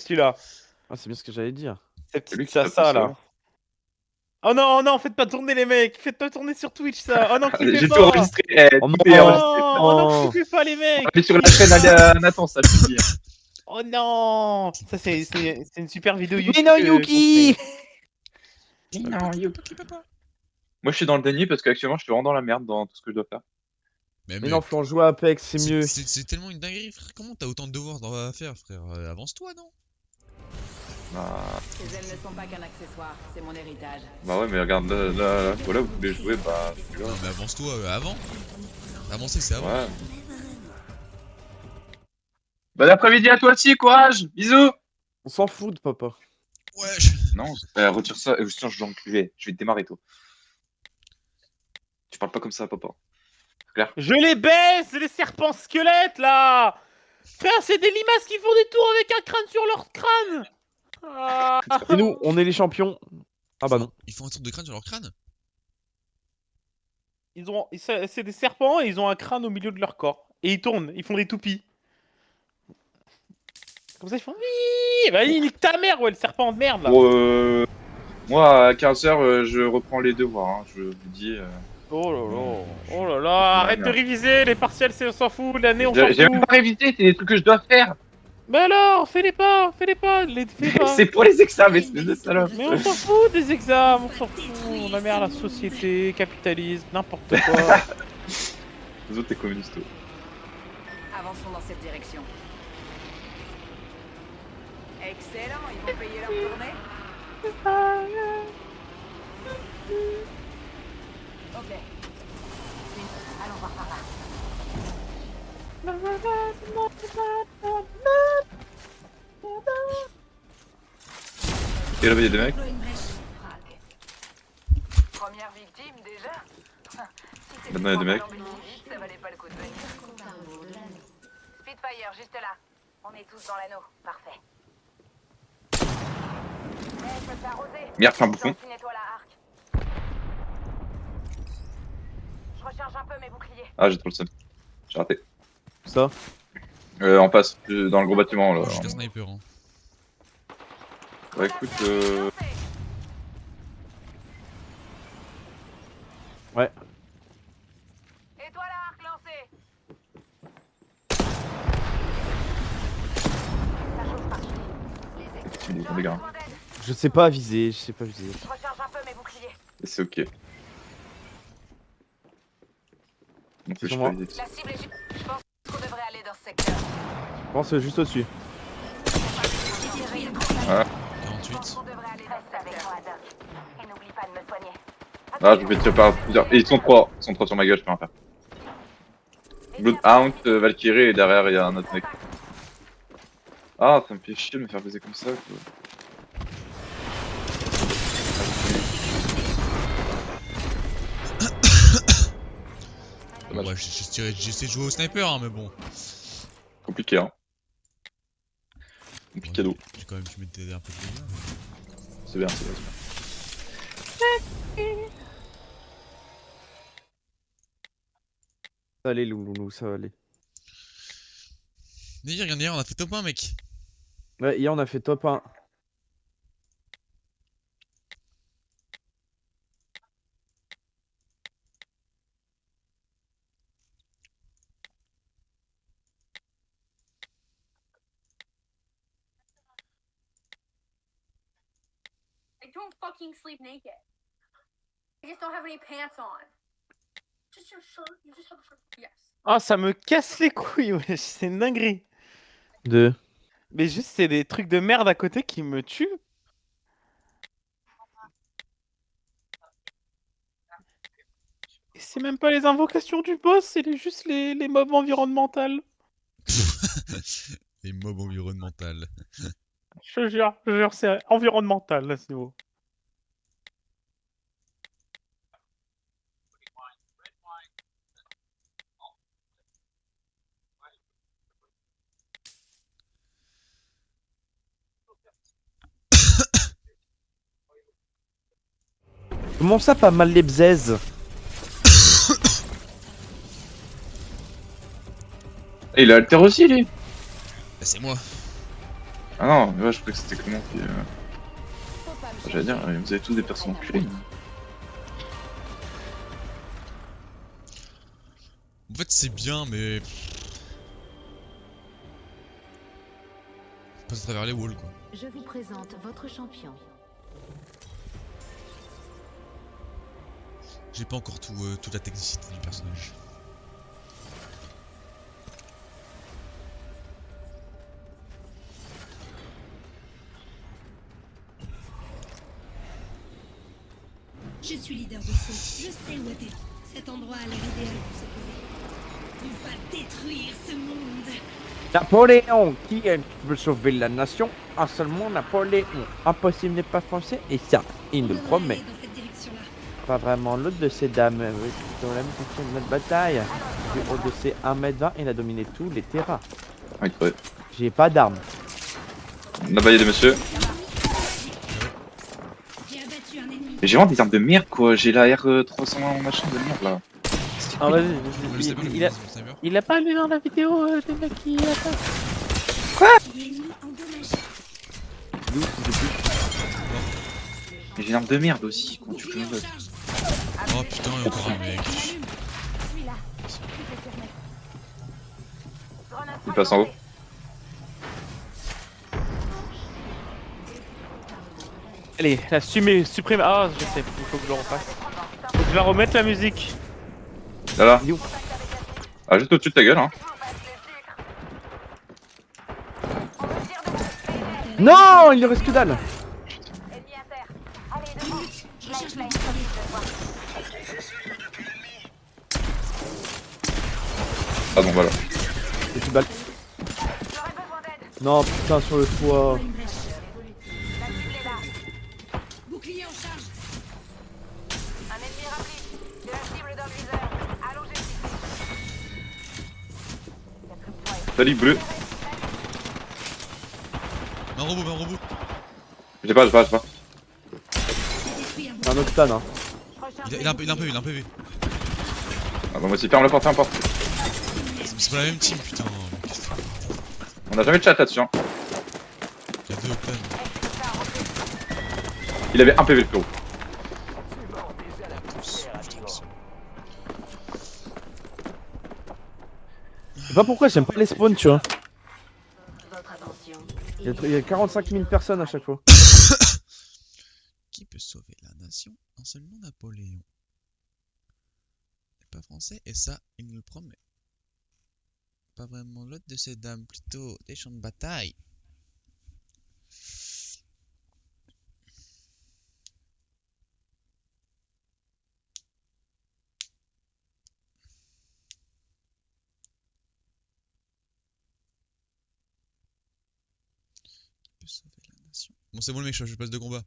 celui-là. Ah, c'est bien ce que j'allais dire. Cette C'est lui petite qui tape tout Sassa seul. là. Oh non, non, faites pas tourner les mecs. Faites pas tourner sur Twitch ça. Oh non, cliquez J'ai tout pas. enregistré, Oh tout est non. enregistré. Non, frère. oh non, Oh. cliquez pas les mecs. On est sur la chaîne à Nathan, ça je te dis. Oh non. Ça c'est une super vidéo YouTube. Mais non, qu'on Yuki. fait. Non, you. Clique pas. Moi je suis dans le déni parce qu'actuellement je suis vraiment dans la merde dans tout ce que je dois faire. Mais non, faut en jouer à Apex, c'est mieux. C'est tellement une dinguerie, frère. Comment t'as autant de devoirs à faire, frère? Avance-toi, non? Bah, Ces ailes ne sont pas qu'un accessoire, c'est mon héritage. bah ouais, mais regarde là, voilà, vous voulez jouer, bah celui-là. Non, mais avance-toi avant. Avancer, c'est avant. Ouais. Bon après-midi à toi aussi, courage, bisous. On s'en fout de papa. Ouais, Non, retire ça, sinon je vais l'enculer, je vais te démarrer toi. Tu parles pas comme ça, papa. Claire. Je les baisse, les serpents squelettes là. Frère, c'est des limaces qui font des tours avec un crâne sur leur crâne. Ah. Et nous, on est les champions. Ah bah non. Ils font un tour de crâne sur leur crâne? C'est des serpents et ils ont un crâne au milieu de leur corps. Et ils tournent, ils font des toupies. Comme ça ils font oui. Bah nique ta mère, ouais, le serpent de merde là. Bon, moi à 15h je reprends les devoirs, hein, je vous dis. Oh là là, oh là là, arrête de réviser, les partiels c'est on s'en fout, l'année on s'en J'ai même fout. pas révisé, c'est des trucs que je dois faire. Mais alors, fais-les pas, fais pas. C'est pour les examens, espèce de salope. Mais on s'en fout des examens, on s'en fout, on a merde la société, capitalisme, n'importe quoi. Les autres, t'es communiste. Avançons dans cette direction. Excellent, ils vont payer leur tournée. Ok. Allons voir par là. Et là, il y a des mecs. Première victime déjà. Si Maintenant, il y a des mecs. ça valait pas le coup de venir. Spitfire, juste là. On est tous dans l'anneau. Parfait. Je peux te arroser. Merde, fais un bouffon. Nettoie la arc. Je recharge un peu mes boucliers. Ah, j'ai trop le seum. J'ai raté. Ça. On passe dans le gros bâtiment là. Je suis qu'un sniper, hein. Bah écoute, Ouais. Et toi la arc lancée. Ça chauffe partout. tu les gars. Je sais pas viser, je sais pas viser. Je recharge un peu mes boucliers. C'est ok. Donc C'est je sur peux moi. éviter. La cible est juste. Je pense qu'on devrait aller dans ce secteur. Je pense juste au-dessus. 48. On devrait aller dans ce secteur. Et n'oublie pas de me soigner. Ah, je vais te par plusieurs. Et ils sont trois sur ma gueule, je peux rien faire. Bloodhound, Valkyrie et derrière il y a un autre mec. Ah, ça me fait chier de me faire baiser comme ça quoi. Dommage. Ouais, j'essaie de jouer au sniper, hein, mais bon. Compliqué hein. Compliqué d'eau. J'ai quand même pu mettre un peu de dégâts. C'est bien, c'est bien. Ça va aller, loulou, ça va aller. D'ailleurs, on a fait top 1, mec. Ouais, hier on a fait top 1. I don't fucking sleep naked. I just don't have any pants on. Just your shirt. You just have a shirt. Yes. Ah, ça me casse les couilles, wesh, c'est une dinguerie. De. Mais juste, c'est des trucs de merde à côté qui me tuent. Et c'est même pas les invocations du boss, c'est juste les mobs environnementales. Les mobs environnementales. Je jure, c'est environnemental là, c'est beau. Comment ça, pas mal les bzaises? Et il a alter aussi lui. Bah, c'est moi. Ah non, mais ouais, je croyais que c'était Clément qui. Faut pas me J'allais dire, chercher. vous avez tous des personnes enculées. En fait, c'est bien, mais. Passe à travers les walls, quoi. Je vous présente votre champion. J'ai pas encore toute la technicité du personnage. Je suis leader de saut. Je sais où est cet endroit a l'air idéal pour se poser. Tu vas détruire ce monde. Napoléon, qui veut sauver la nation? Ah, seulement Napoléon. Impossible n'est pas français, et ça, il nous le promet. Dans cette direction-là. Pas vraiment l'autre de ces dames, oui, dans la même fonction de notre bataille. Du haut de ses 1m20, il a dominé tous les terrains. Oui, ouais. J'ai pas d'armes. Là-bas, il y a des messieurs. J'ai abattu un ennemi. Mais j'ai vraiment des armes de merde quoi, j'ai la R300 machin de merde là. Ah, vas-y, Le sniper, il a... le sniper. il a pas lu dans la vidéo des mecs qui attaquent. L'ennemi endommagé. D'où, depuis. Mais j'ai une arme de merde aussi, comment tu peux me battre? Oh putain, il y a encore un mec. Celui-là. Il passe en haut. Allez, la supprime. Ah, je sais, il faut que je le refasse. Faut que je la remette la musique. Là là. You. Ah, juste au-dessus de ta gueule hein. Non, il ne reste que dalle. Ennemi à terre. Allez, devant. Je recherche le Ah bon voilà. J'ai plus de balles. J'aurais besoin d'aide. Non, putain, sur le toit. une brèche. La cible est là. Bouclier en charge. Un ennemi rappelé. De la cible dans le viseur. Allongez. Salut bleu. Un robot. J'ai pas. J'ai détruit un C'est un octane, hein. Il a un PV. Ah bah moi aussi, ferme la porte, ferme la porte. C'est pas la même team, putain. On a jamais de chat là-dessus hein. Il y a 2 octanes. Il avait un PV le frérot. Je sais pas pourquoi j'aime pas les spawns, tu vois. Votre attention. Il y a 45 000 personnes à chaque fois. Qui peut sauver la nation? Un seul nom, Napoléon. N'est pas français, et ça, il nous le promet. Pas vraiment l'autre de ces dames, plutôt des champs de bataille. Qui peut sauver la nation? Bon, c'est bon, le mec, je passe de combat.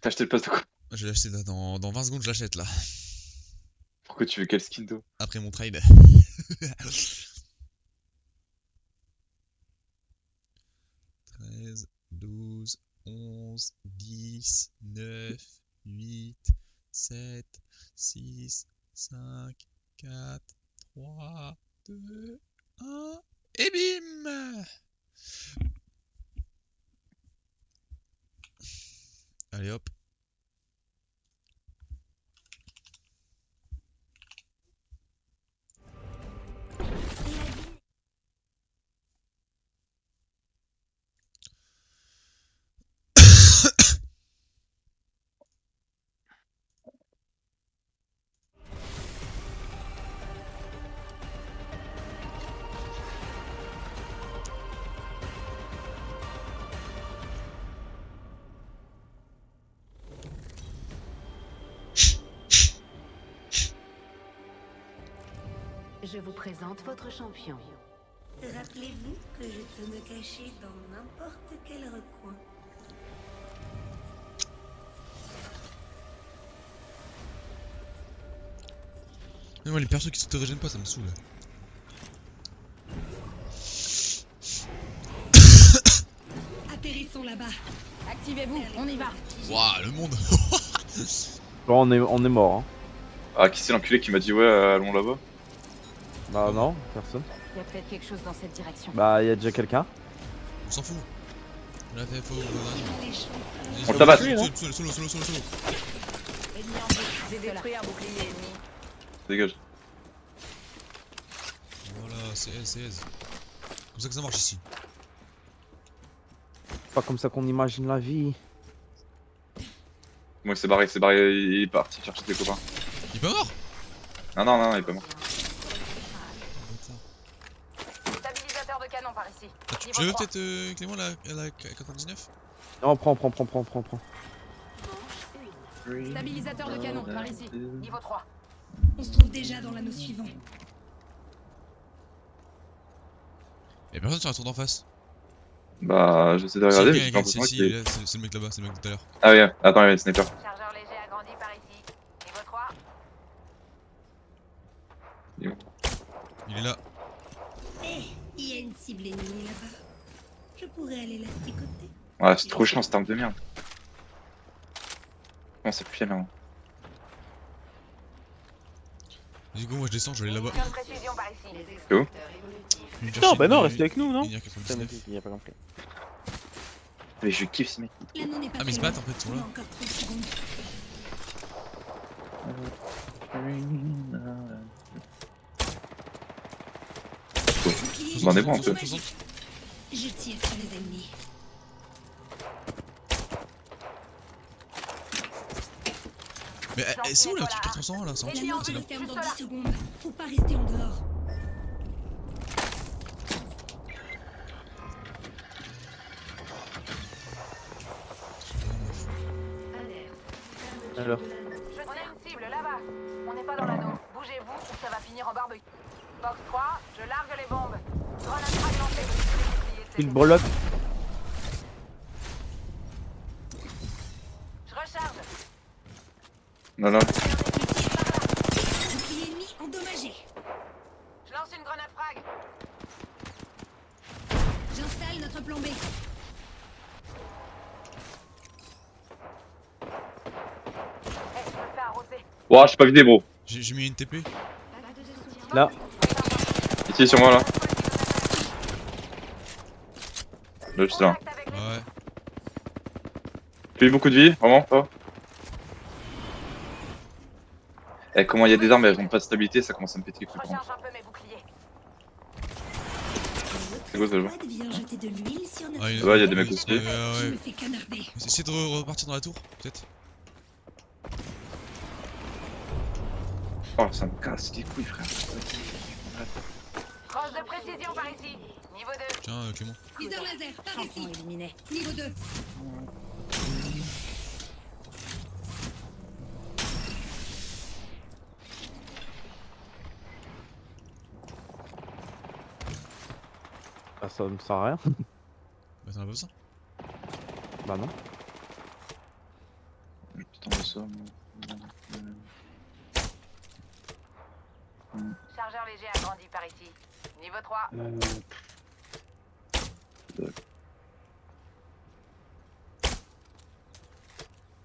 T'as acheté le pass de quoi? Je vais l'acheter là, dans 20 secondes, je l'achète là. Pourquoi tu veux quel skin toi? Après mon trade. 13, 12, 11, 10, 9, 8, 7, 6, 5, 4, 3, 2, 1, et bim! Allez hop. Je vous présente votre champion. Rappelez-vous que je peux me cacher dans n'importe quel recoin. Mais moi, les persos qui s'auto-régènent pas, ça me saoule. Atterrissons là-bas. Activez-vous, on y va. Waouh, le monde! Bon, on est mort, hein. Ah qui c'est l'enculé qui m'a dit ouais allons là-bas? Bah non, personne. Il y a peut-être quelque chose dans cette direction. Bah, il y a déjà quelqu'un. On s'en fout. On l'a fait faux. On le tabasse. Solo. Ennemi en vue. J'ai détruit un bouclier ennemi. Dégage. Voilà, c'est aise. Comme ça que ça marche ici. Pas comme ça qu'on imagine la vie. Bon, il s'est barré, il est parti chercher ses copains. Il est pas mort? Non, il est pas mort. Stabilisateur de canon par ici. Ah, tu Niveau l'avais 3. peut-être Clément la 99? Non, prends. Stabilisateur de canon par ici. Niveau 3. On se trouve déjà dans l'anneau suivant. Y'a personne sur la tour d'en face. Bah, j'essaie de regarder, mais j'ai Si, l'impression si, qu'il est... là, c'est le mec là-bas, c'est le mec de tout à l'heure. Ah oui, attends, il y a le sniper. Chargeur léger agrandi par ici. Niveau 3. Il est là. Il y a une cible ennemie là-bas. Je pourrais aller l'asticoter. Ouais, c'est trop chiant cette arme de merde. Comment c'est plus là? Du coup, moi je descends, je vais aller là-bas. Munitions de précision par ici. C'est où? Non, bah non, restez avec nous, non? Il y a 99. Il a pas compris. Mais je kiffe ce mec. L'anneau n'est pas Ah, mais ils se très battent en loin. fait, ils sont On a là. encore 30 secondes. Bouclier, Vous en êtes bon un peu. Je tire sur les ennemis. Mais c'est où là, le truc 401 là? C'est en dessous, L'anneau c'est se là. referme dans 10 secondes. Faut pas rester en dehors. Alors. Je tire une cible là-bas. On n'est pas dans l'anneau. Bougez-vous ou ça va finir en barbecue. Box 3, je largue les bombes. Grenade fragmentée. Il breloque. Je recharge. Non. Bouclier ennemi endommagé. Je lance une grenade frag. J'installe notre plan B. Je me fais arroser. Ouah, je suis pas vidé, bro. J'ai mis une TP. Là. Ici, sur moi, là. Là, juste là. Contact avec les- Ouais. J'ai eu beaucoup de vie, vraiment, pas. Eh, comment il y a des armes, elles ont pas de stabilité, ça commence à me péter les Je couilles. recharge un peu mes boucliers. C'est quoi, ça, le Squad vient jeter de l'huile sur notre Ah, Ouais, il y a des mecs aussi. Je Ouais. me fais canarder. Essayez de repartir dans la tour, peut-être. Oh, ça me casse les couilles, frère. Crosse de précision par ici. Niveau 2. Tiens, Clément. Viseur laser, par ici. Tampon éliminé. Niveau 2. Ah, ça me sert à rien. Bah, t'en as pas besoin. Bah non. Putain, de ça, Chargeur léger agrandi par ici. Niveau 3.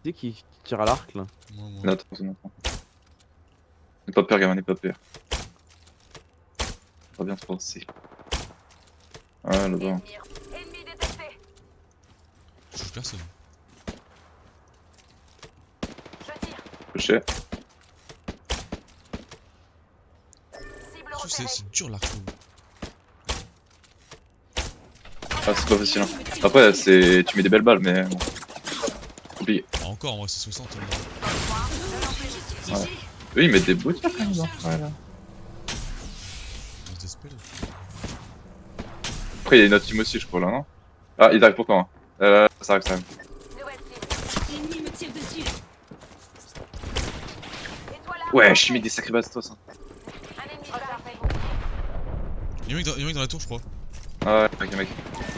Tu sais qui tire à l'arc là? Moi. Attends, c'est bon. N'aie pas peur, gamin, n'aie pas peur. Pas bien se passer. Ah, là-bas. Ennemi détecté. Je touche personne. Je tire. Touché. Cible Je sais, repérée. c'est dur l'arc. Ah, c'est pas facile, hein. Après, c'est... tu mets des belles balles, mais bon. Compliqué. Ah, encore, moi c'est 60. Ouais. Oui, ils mettent des bouts quand même. Voilà. Des spells. Après, il y a une autre team aussi, je crois, là, non? Ah, il arrive pour quand? Ça arrive, ça arrive. Nouvelle cible. L'ennemi me tire dessus. Étoile Ouais, je suis mis des sacrés bastos. Hein. Un ennemi parfait. Il y a un mec dans la tour, je crois. Ah ouais, ok, mec.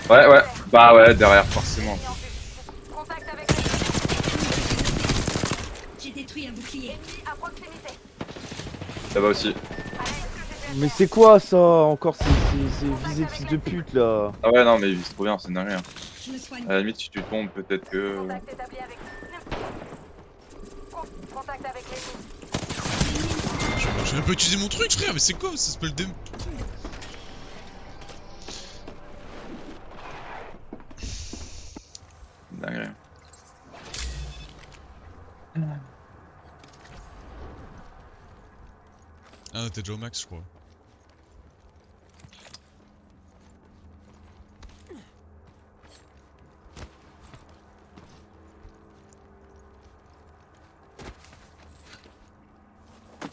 Ouais. Bah ouais, derrière, forcément. Ennemi en vue. Contact avec l'ennemi. J'ai détruit un bouclier. Ennemi à proximité. Là-bas aussi. Allez, est-ce que Mais c'est quoi ça encore ces visées de fils de pute là? Ah ouais, non, mais c'est trop bien, c'est dingue. Hein. Je me soigne. À la limite, si tu tombes, peut-être que... Contact établi avec. Contact avec l'ennemi. J'ai même pas utilisé mon truc, frère, mais c'est quoi ce spell de. Ah, t'es déjà au max, je crois.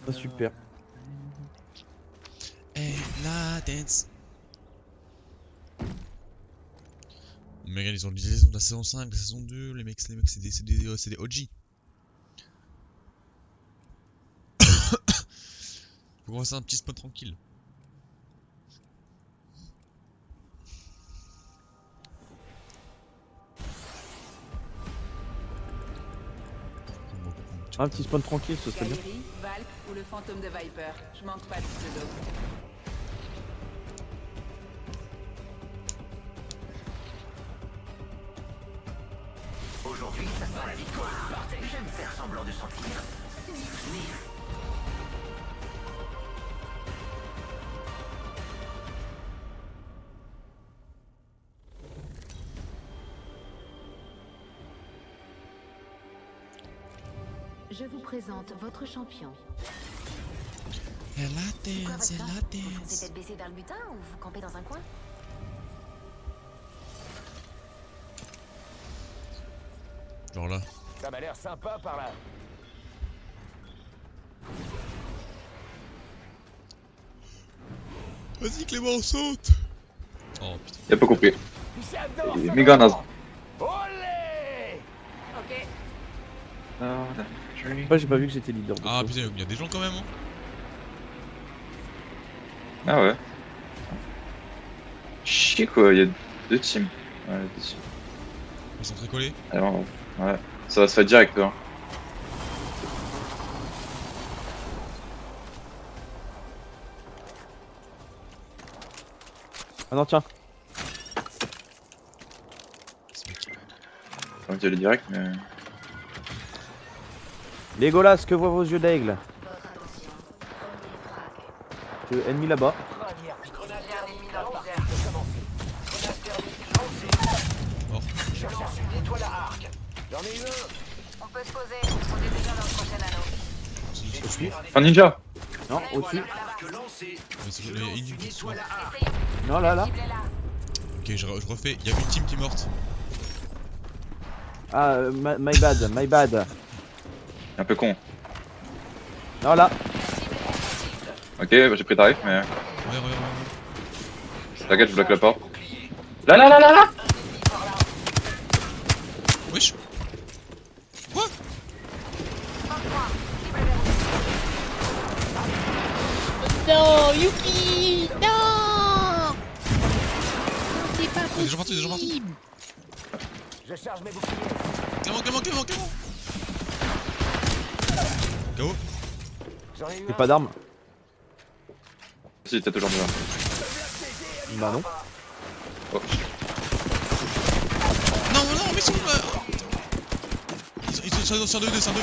Ah, super. Et la dance. Mais regarde, ils ont les saisons de la saison 5, la saison 2, les mecs c'est des OG. Faut commencer un petit spot tranquille. Un petit spawn tranquille, ce serait bien. Kairi, Valk ou le fantôme de Viper. Je manque pas de pseudo. Aujourd'hui, ça sent la victoire. J'aime faire semblant de sentir. Sniff. Je vous présente votre champion. Et la dance, et la Vous dance. foncez tête baissée vers le butin ou vous campez dans un coin? Genre là. Ça m'a l'air sympa par là. Vas-y Clément, saute. Oh putain. Il a pas compris. J'adore Il est ça. méga naze. Olé. Ok. Moi, j'ai pas vu que j'étais leader. Ah putain, il y a des gens quand même, hein. Ah ouais. Chier quoi, il y a 2 teams. Ouais, 2 teams. Ils sont très collés. Alors, ouais. Ça va se faire direct, hein. Ah non, tiens. J'ai envie d'y aller direct, mais. Légolas, que voient vos yeux d'aigle? Ennemi là-bas. J'ai un ennemi dans le désert. Mort. On peut se poser. On est déjà dans le prochain anneau. Un ninja! Non, au-dessus. Mais c'est les une qui sont. Non, là, là. Cible est là. Ok, je refais. Il y a une team qui est morte. Ah, my bad, my bad. Un peu con. Non, là. Ok, bah, j'ai pris tarif, mais. Ouais. T'inquiète, je bloque la porte. Là! Wesh. Quoi? Non, Yuki, non. C'est pas Des gens partout, des gens partout. possible. Je charge mes boucliers. Clément. KO. J'en ai eu J'ai pas d'armes. Si, t'as toujours besoin. Bah non. Oh. Non, mais ils sont là. Ils sont sur 2-2, c'est un 2-2.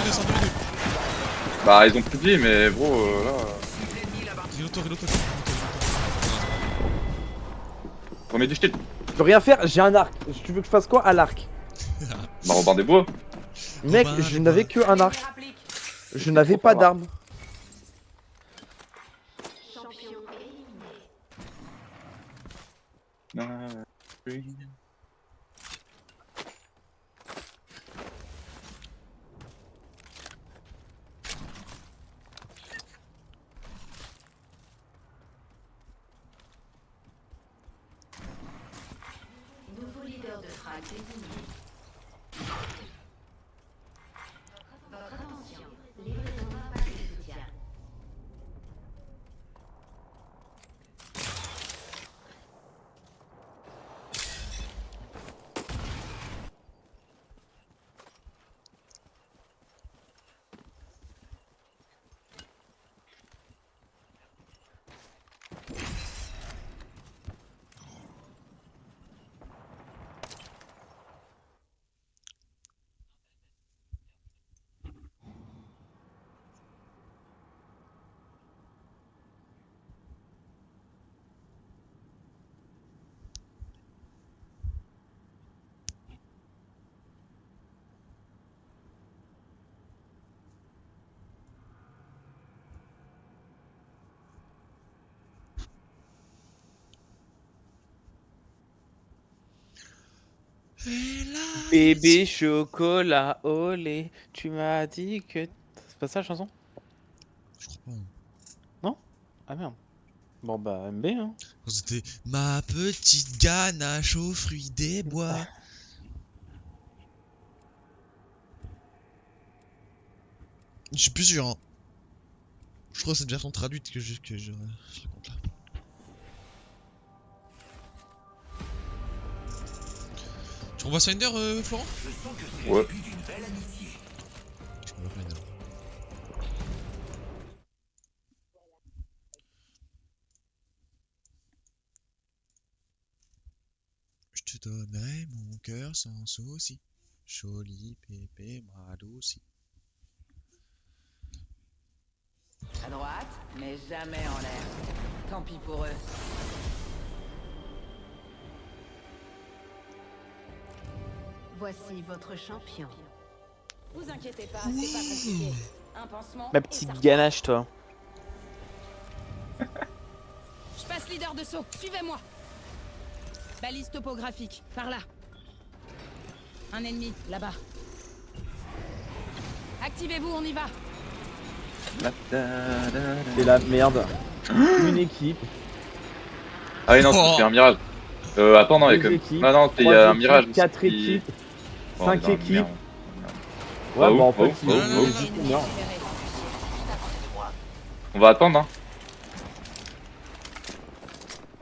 Bah, ils ont plus de vie, mais gros, là. Il est auto. On met du shield. Je peux rien faire, j'ai un arc. Tu veux que je fasse quoi à l'arc? Bah, Robin des Bois. Mec, Robin, je des n'avais que un arc. Je n'avais pas d'armes. Nouveau leader de frag désigné. Votre attention, livraison d'impact de soutien. Bébé chocolat au lait, tu m'as dit que... C'est pas ça la chanson? Je crois pas. Hein. Non? Ah merde. Bon bah MB hein. C'était ma petite ganache aux fruits des bois. Je suis plus sûr. Hein. Je crois que c'est une version traduite que je raconte là. Tu revois Finder, Florent? Ouais. Je revois Finder. Je te donnerai mon cœur sans souci. Joli pépé Madouci. À droite, mais jamais en l'air. Tant pis pour eux. Voici votre champion. Vous inquiétez pas, c'est pas compliqué. Un pansement. Ma et petite ça ganache toi. Je passe leader de saut, suivez-moi. Balise topographique, par là. Un ennemi, là-bas. Activez-vous, on y va. C'est la merde. Une équipe. Ah oui, non, c'est un mirage. Attends, non, il y a Deux comme. équipes, Ah non, il y trois a un équipes, mirage. 4 qui- équipes, Bon, 5 non, équipes. merde. Ouais, Oh, bah en oh, fait, oh, il oh. juste on meurt. On va attendre, hein.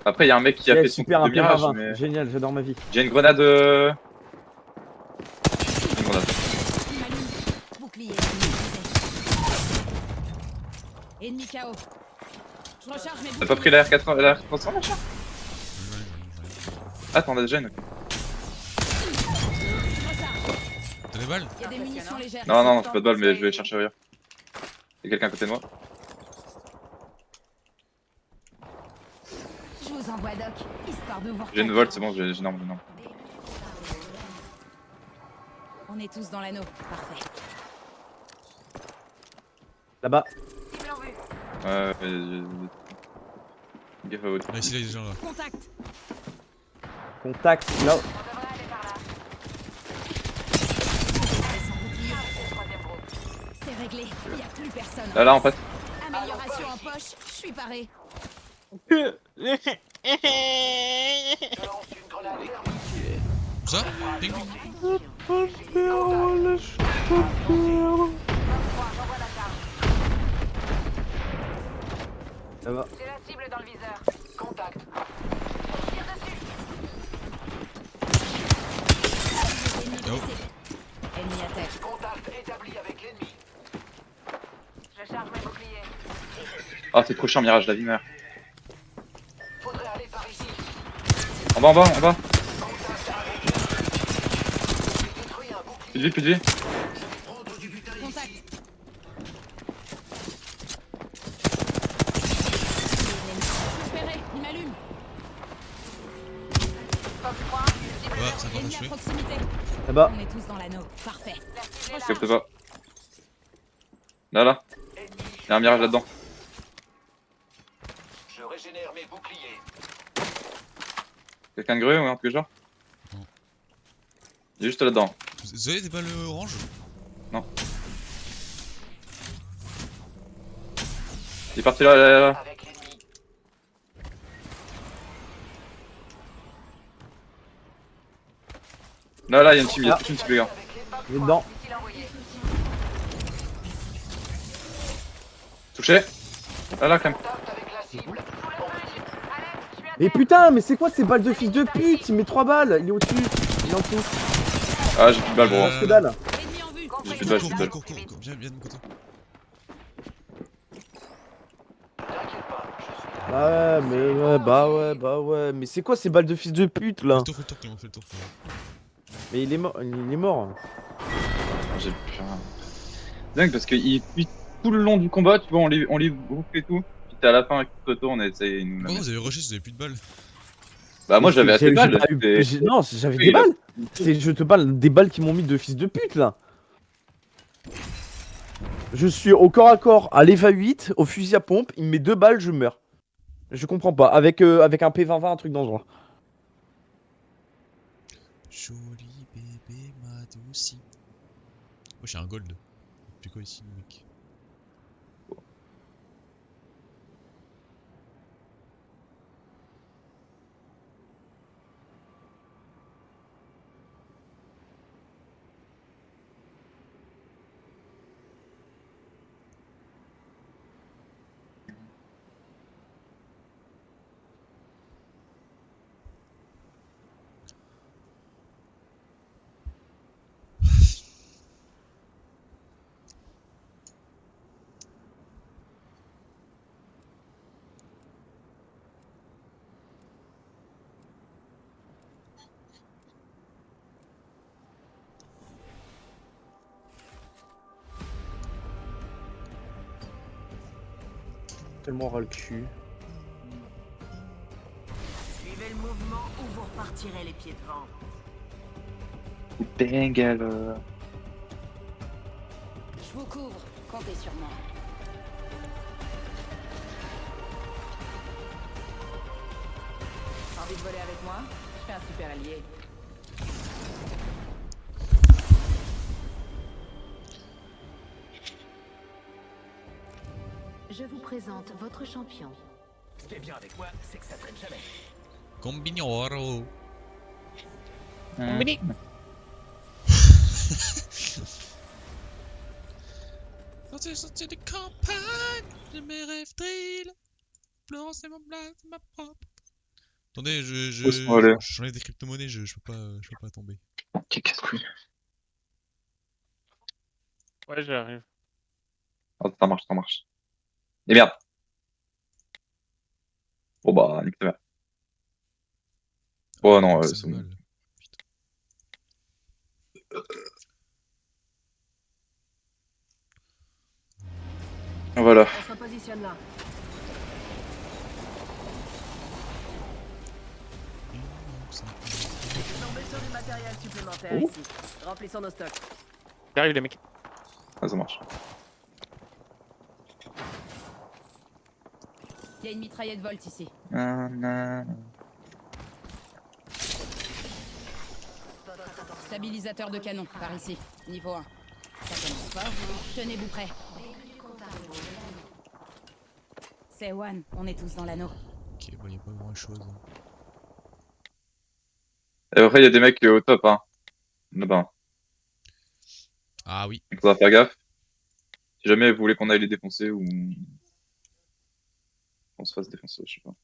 Après, il y a un mec qui a Yeah, fait son super, coup un de mirage, PV20. mais. Génial, j'adore ma vie. J'ai une grenade. Une grenade. Bouclier. Ennemi KO. Je recharge mes T'as pas pris la R400 machin? Ah, t'en as déjà une. T'as des balles? Il y a des munitions légères. Non, non, c'est pas de balle, mais je vais chercher ailleurs. Y'a quelqu'un à côté de moi? Je vous envoie Doc, histoire de voir. J'ai une volte, c'est bon, j'ai une arme, j'ai une arme. On est tous dans l'anneau, parfait. Là-bas. Ouais, gaffe à votre. Là, ici, là, il y a des gens là. Contact. Contact. Là. C'est réglé, il y a plus personne. Là, en fait. Amélioration en poche, je suis paré. Ça? Ping ping. Ça va. J'ai la cible dans le viseur. Contact. Tire dessus. Yo. Ennemi à terre. Contact établi avec l'ennemi. Je charge mes boucliers. Ah, c'est trop chiant, mirage, la vie meurt. Faudrait aller par ici. En bas, en bas, en bas. Plus de vie, plus de vie. Contact. Repéré, il m'allume. Ouais, ça va Ennemi à tuer. proximité. Là-bas. On est tous dans l'anneau, parfait. Capte pas. Là, là. Y'a un mirage là-dedans. Je régénère mes boucliers. Quelqu'un de gré ou un truc genre? Non. Il est juste là-dedans. Vous avez des balles oranges? Non. Il est parti là, là, là, là. Avec l'ennemi. Là, là, y'a une team, y'a toute une team, les gars. Il est dedans. Touché. Là, là, quand même. Mais putain, mais c'est quoi ces balles de fils de pute? Il met 3 balles. Il est au-dessus. Il est en dessous. Ah, j'ai plus de balles, gros. Que dalle. Ennemi en vue. J'ai plus de balles, j'ai Cours, plus de cours, balles. cours, cours, viens de mon côté. Bah ouais. Mais c'est quoi ces balles de fils de pute Fais là? le tour, Clément, fais le tour. Mais il est mort. Il est mort. J'ai plus rien. C'est dingue parce que tout le long du combat, tu vois, on les groupe et tout. Puis t'es à la fin avec le retour, on essaye. ils nous Pourquoi l'amènent. vous avez rushé si vous avez plus de balles? Bah, moi j'avais assez de balles. pas eu- c'était- Non, j'avais Oui, des là. balles. Je te parle des balles qui m'ont mis de fils de pute là. Je suis au corps à corps à l'EVA 8, au fusil à pompe, il me met 2 balles, je meurs. Je comprends pas. Avec un P2020, un truc dans ce genre. Joli bébé m'adouci. Moi j'ai un gold. Puis quoi ici, mec? Tellement ras le cul. Suivez le mouvement ou vous repartirez les pieds devant. Bangalore. Je vous couvre, comptez sur moi. Envie de voler avec moi? Je fais un super allié. Je vous présente votre champion. Ce qui est bien avec moi, c'est que ça traîne jamais. Combinioro. Mini. Sorti de campagne, de mes rêves drill. Florence c'est mon blague, c'est ma propre. Attendez, Où sont allés? j'enlève des crypto-monnaies, je peux pas tomber. Ok, casse-couille. Ouais, j'arrive. Ah, ça marche, ça marche. Et merde. Bon bah, nique ta mère. Oh non, Ça c'est me bon. balle. Voilà. On se repositionne là. Tombé sur du matériel supplémentaire ici. Remplissons nos stocks. J'arrive, les mecs. Ah, ça marche. Il y a une mitraillette Volt ici. Stabilisateur de canon, par ici. Niveau 1. Ça commence fort. Tenez-vous prêts. C'est One, on est tous dans l'anneau. Ok, bah y'a pas grand chose. Et après, il y a des mecs au top, hein. Là-bas. Ah oui. Donc, on va faire gaffe. Si jamais vous voulez qu'on aille les défoncer ou qu'on se fasse défoncer, je sais pas.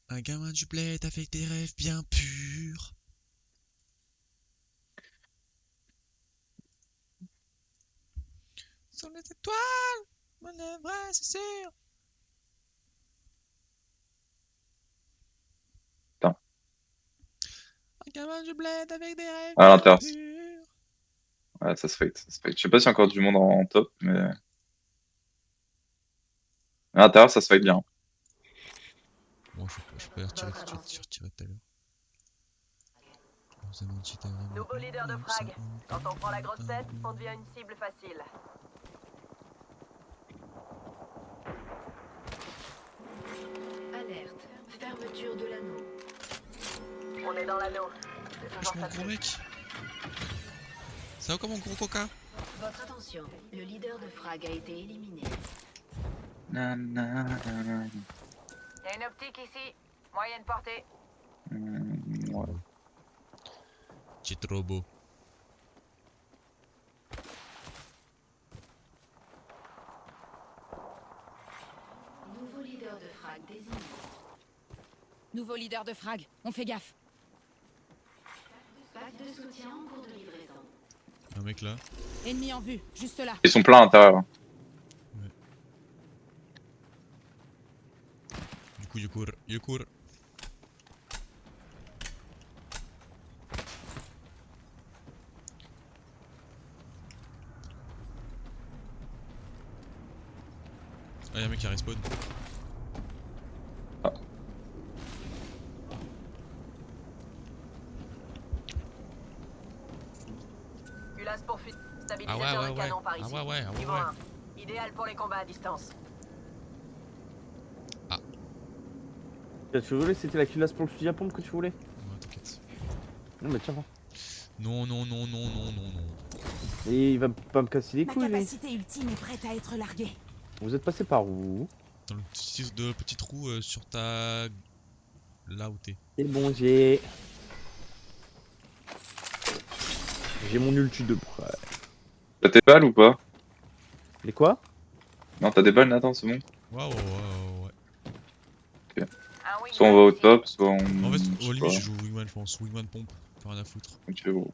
Un gamin du bled avec des rêves bien purs. Sur les étoiles, mon œuvre, c'est sûr. Putain. Un gamin du bled avec des rêves À bien l'intérieur. purs. Ouais, ça se fight, ça se fight. Je sais pas s'il y a encore du monde en top, mais... À l'intérieur, ça se fight bien. Bon, je peux les retirer tout de suite, j'ai retiré tout à l'heure. Vous avez menti, t'as vraiment Nouveau leader de frag. Quand on prend la grosse tête, on devient une cible facile. Alerte. Fermeture de l'anneau. On est dans l'anneau. C'est Wesh, toujours mon gros facile. mec. Ça va comment, gros coca? Votre attention, le leader de frag a été éliminé. Il y a une optique ici. Moyenne portée. Ouais. C'est trop beau. Nouveau leader de frag désigné. Nouveau leader de frag, on fait gaffe. Pack de soutien en cours de livraison. Un mec là. Ennemi en vue, juste là. Ils sont pleins à l'intérieur. Ouais. Du coup, je cours. Ah, y'a un mec qui respawn. Ah. Ulas poursuit. Ah Stabilisateur de canon par ici. Ah ouais. Niveau 1. Idéal pour les combats à distance. Tu voulais, c'était la culasse pour le fusil à pompe que tu voulais? Ouais, t'inquiète. Non mais tiens. Non, non, non, non, non, non, non. Et il va pas me casser les Ma couilles lui. capacité ultime est prête à être larguée. Vous êtes passé par où? Dans le petit trou sur ta... Là où t'es. C'est bon, j'ai mon ulti de près. T'as tes balles ou pas? Les quoi? Non, t'as des balles, Nathan, c'est bon. Waouh, ouais. Un wingman Soit on va au ici. top, soit on. En fait, je au sais limite, pas. je joue Wingman, je pense. Wingman pompe. T'as rien à foutre. Ok, gros.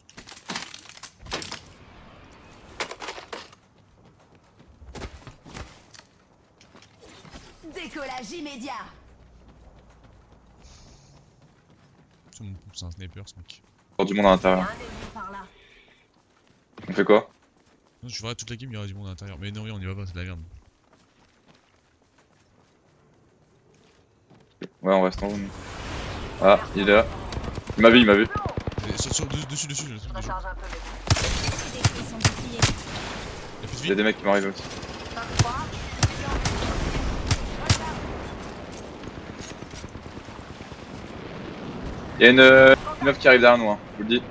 Décollage immédiat. C'est mon pompe, c'est un sniper, ce mec. Encore du monde à Il y a l'intérieur. un ennemi par là. On fait quoi? Non, je verrai toute la game, il y aura du monde à l'intérieur. Mais non, oui, on y va pas, c'est de la merde. Ouais, on reste en haut. nous. Ah, il est là. Il m'a vu, il m'a vu. Dessus, le truc Je des gens. recharge un peu mes Détruis son bouclier. Il y a plus de Il y a vie. des mecs qui m'arrivent aussi. Box 3. Il y a une meuf qui arrive derrière nous, hein, je vous le dis.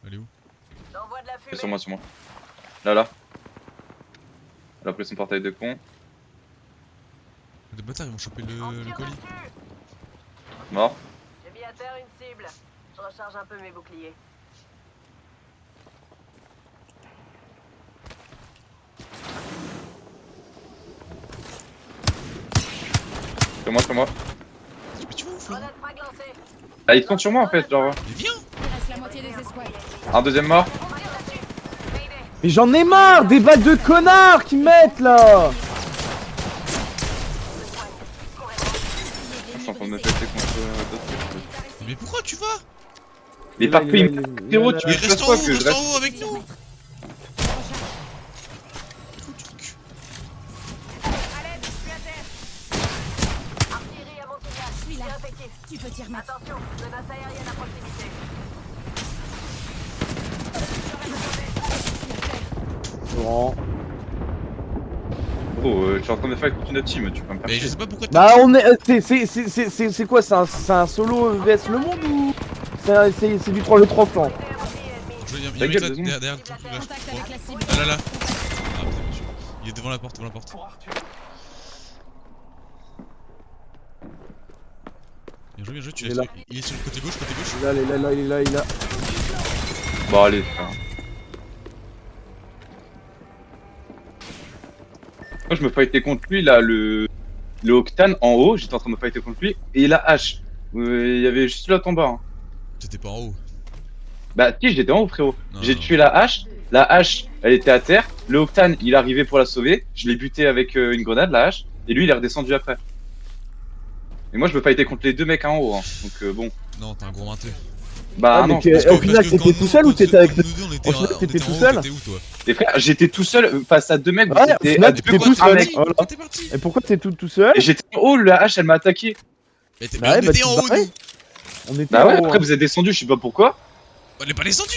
Elle est où? J'envoie de la C'est fumée. sur moi. Là. Elle a pris son portail de con. Des bâtards, ils vont choper On le tire colis. dessus. Mort. J'ai mis à terre une cible. Je recharge un peu mes boucliers. C'est moi. Mais tu vas où, Florent? Grenade frag lancée. Ah, il compte sur moi en fait, genre. Mais viens! Il reste la moitié des escouades. Un deuxième mort. On tire dessus. Mayday. Mais j'en ai marre des balles de connards qui mettent là. Je suis en train de me péter contre d'autres trucs. Mais pourquoi tu vas? Mais par contre, il me héros, tu Mais veux reste en pas haut, que je reste en reste. haut avec nous! Trou du cul. À l'aide, je suis à terre. Artillerie à mon signal. Suis là. Tir effectif. Tu peux t'y remettre. Attention, menace aérienne à proximité. Bon. Oh, je suis en train de faire avec toute une team, tu peux me faire Mais je chier. sais pas pourquoi Bah on est, c'est quoi, c'est un solo vs le monde ou c'est du 3 le 3 flancs? Il y a un Ta mec gueule, là, deux secondes. derrière le truc là, je Contact crois. avec la cible. Ah là. Ah putain, monsieur. Il est devant la porte, Bien joué, tu Il est l'as. là. Il est sur le côté gauche. Il est là. Bon, allez, frère. Moi, je me fightais contre lui, là, le Octane en haut, j'étais en train de me fighter contre lui, et la hache. Il y avait juste là en bas. Hein. T'étais pas en haut. Bah, si, j'étais en haut, frérot. Non, J'ai non. tué la hache, elle était à terre, le Octane, il est arrivé pour la sauver, je l'ai buté avec une grenade, la hache, et lui, il est redescendu après. Et moi, je me fightais contre les deux mecs en haut, hein. Donc bon. Non, t'es un gros mainteux. Bah, Ah, non. mais au final, t'étais tout seul ou t'étais avec. Nous deux, on était Au final, on t'étais était tout en haut, seul t'étais où toi? Les frères, j'étais tout seul face à deux mecs, Ouais, au final, t'étais tout seul. mec. Voilà. T'étais parti. Et pourquoi t'es tout seul? Et j'étais en haut, la hache, elle m'a attaqué. Mais Bah ouais, on bah était tu en te haut, barrais. nous. On était Bah ouais, en haut, après hein. vous êtes descendu, je sais pas pourquoi. On est pas descendu.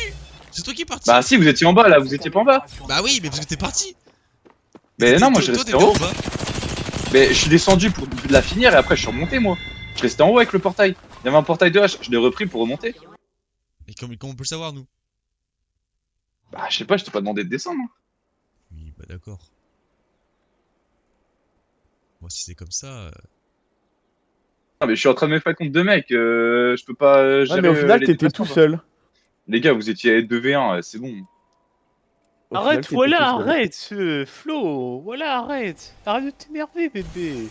C'est toi qui es parti. Bah si, vous étiez en bas là, vous étiez pas en bas. Bah oui, mais parce que t'es parti. Mais non, moi je Toi, restais t'étais en haut. bas. Mais je suis descendu pour la finir et après je suis remonté moi. Je restais en haut avec le portail. Il y avait un portail de hache, je l'ai repris pour remonter. Mais comment on peut le savoir, nous? Bah je sais pas, je t'ai pas demandé de descendre. Hein. Oui, bah d'accord. Moi, si c'est comme ça. Non mais je suis en train de me faire contre deux mecs, je peux pas Ouais, gérer, mais au final, les t'étais déplacements, tout quoi. seul. Les gars, vous étiez 2v1, c'est bon. Au Arrête, final, voilà, t'étais tout seul. arrête, Flo. Voilà, arrête. Arrête de t'énerver, bébé.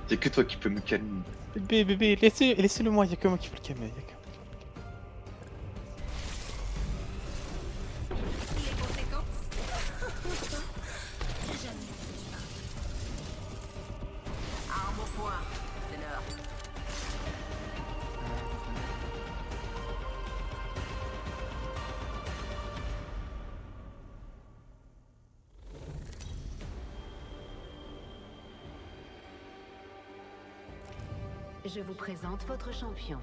Y'a que toi qui peux me calmer. Bébé, laissez-le moi, y'a que moi qui peux le calmer. Les conséquences. Arme au point. C'est l'heure. Je vous présente votre champion.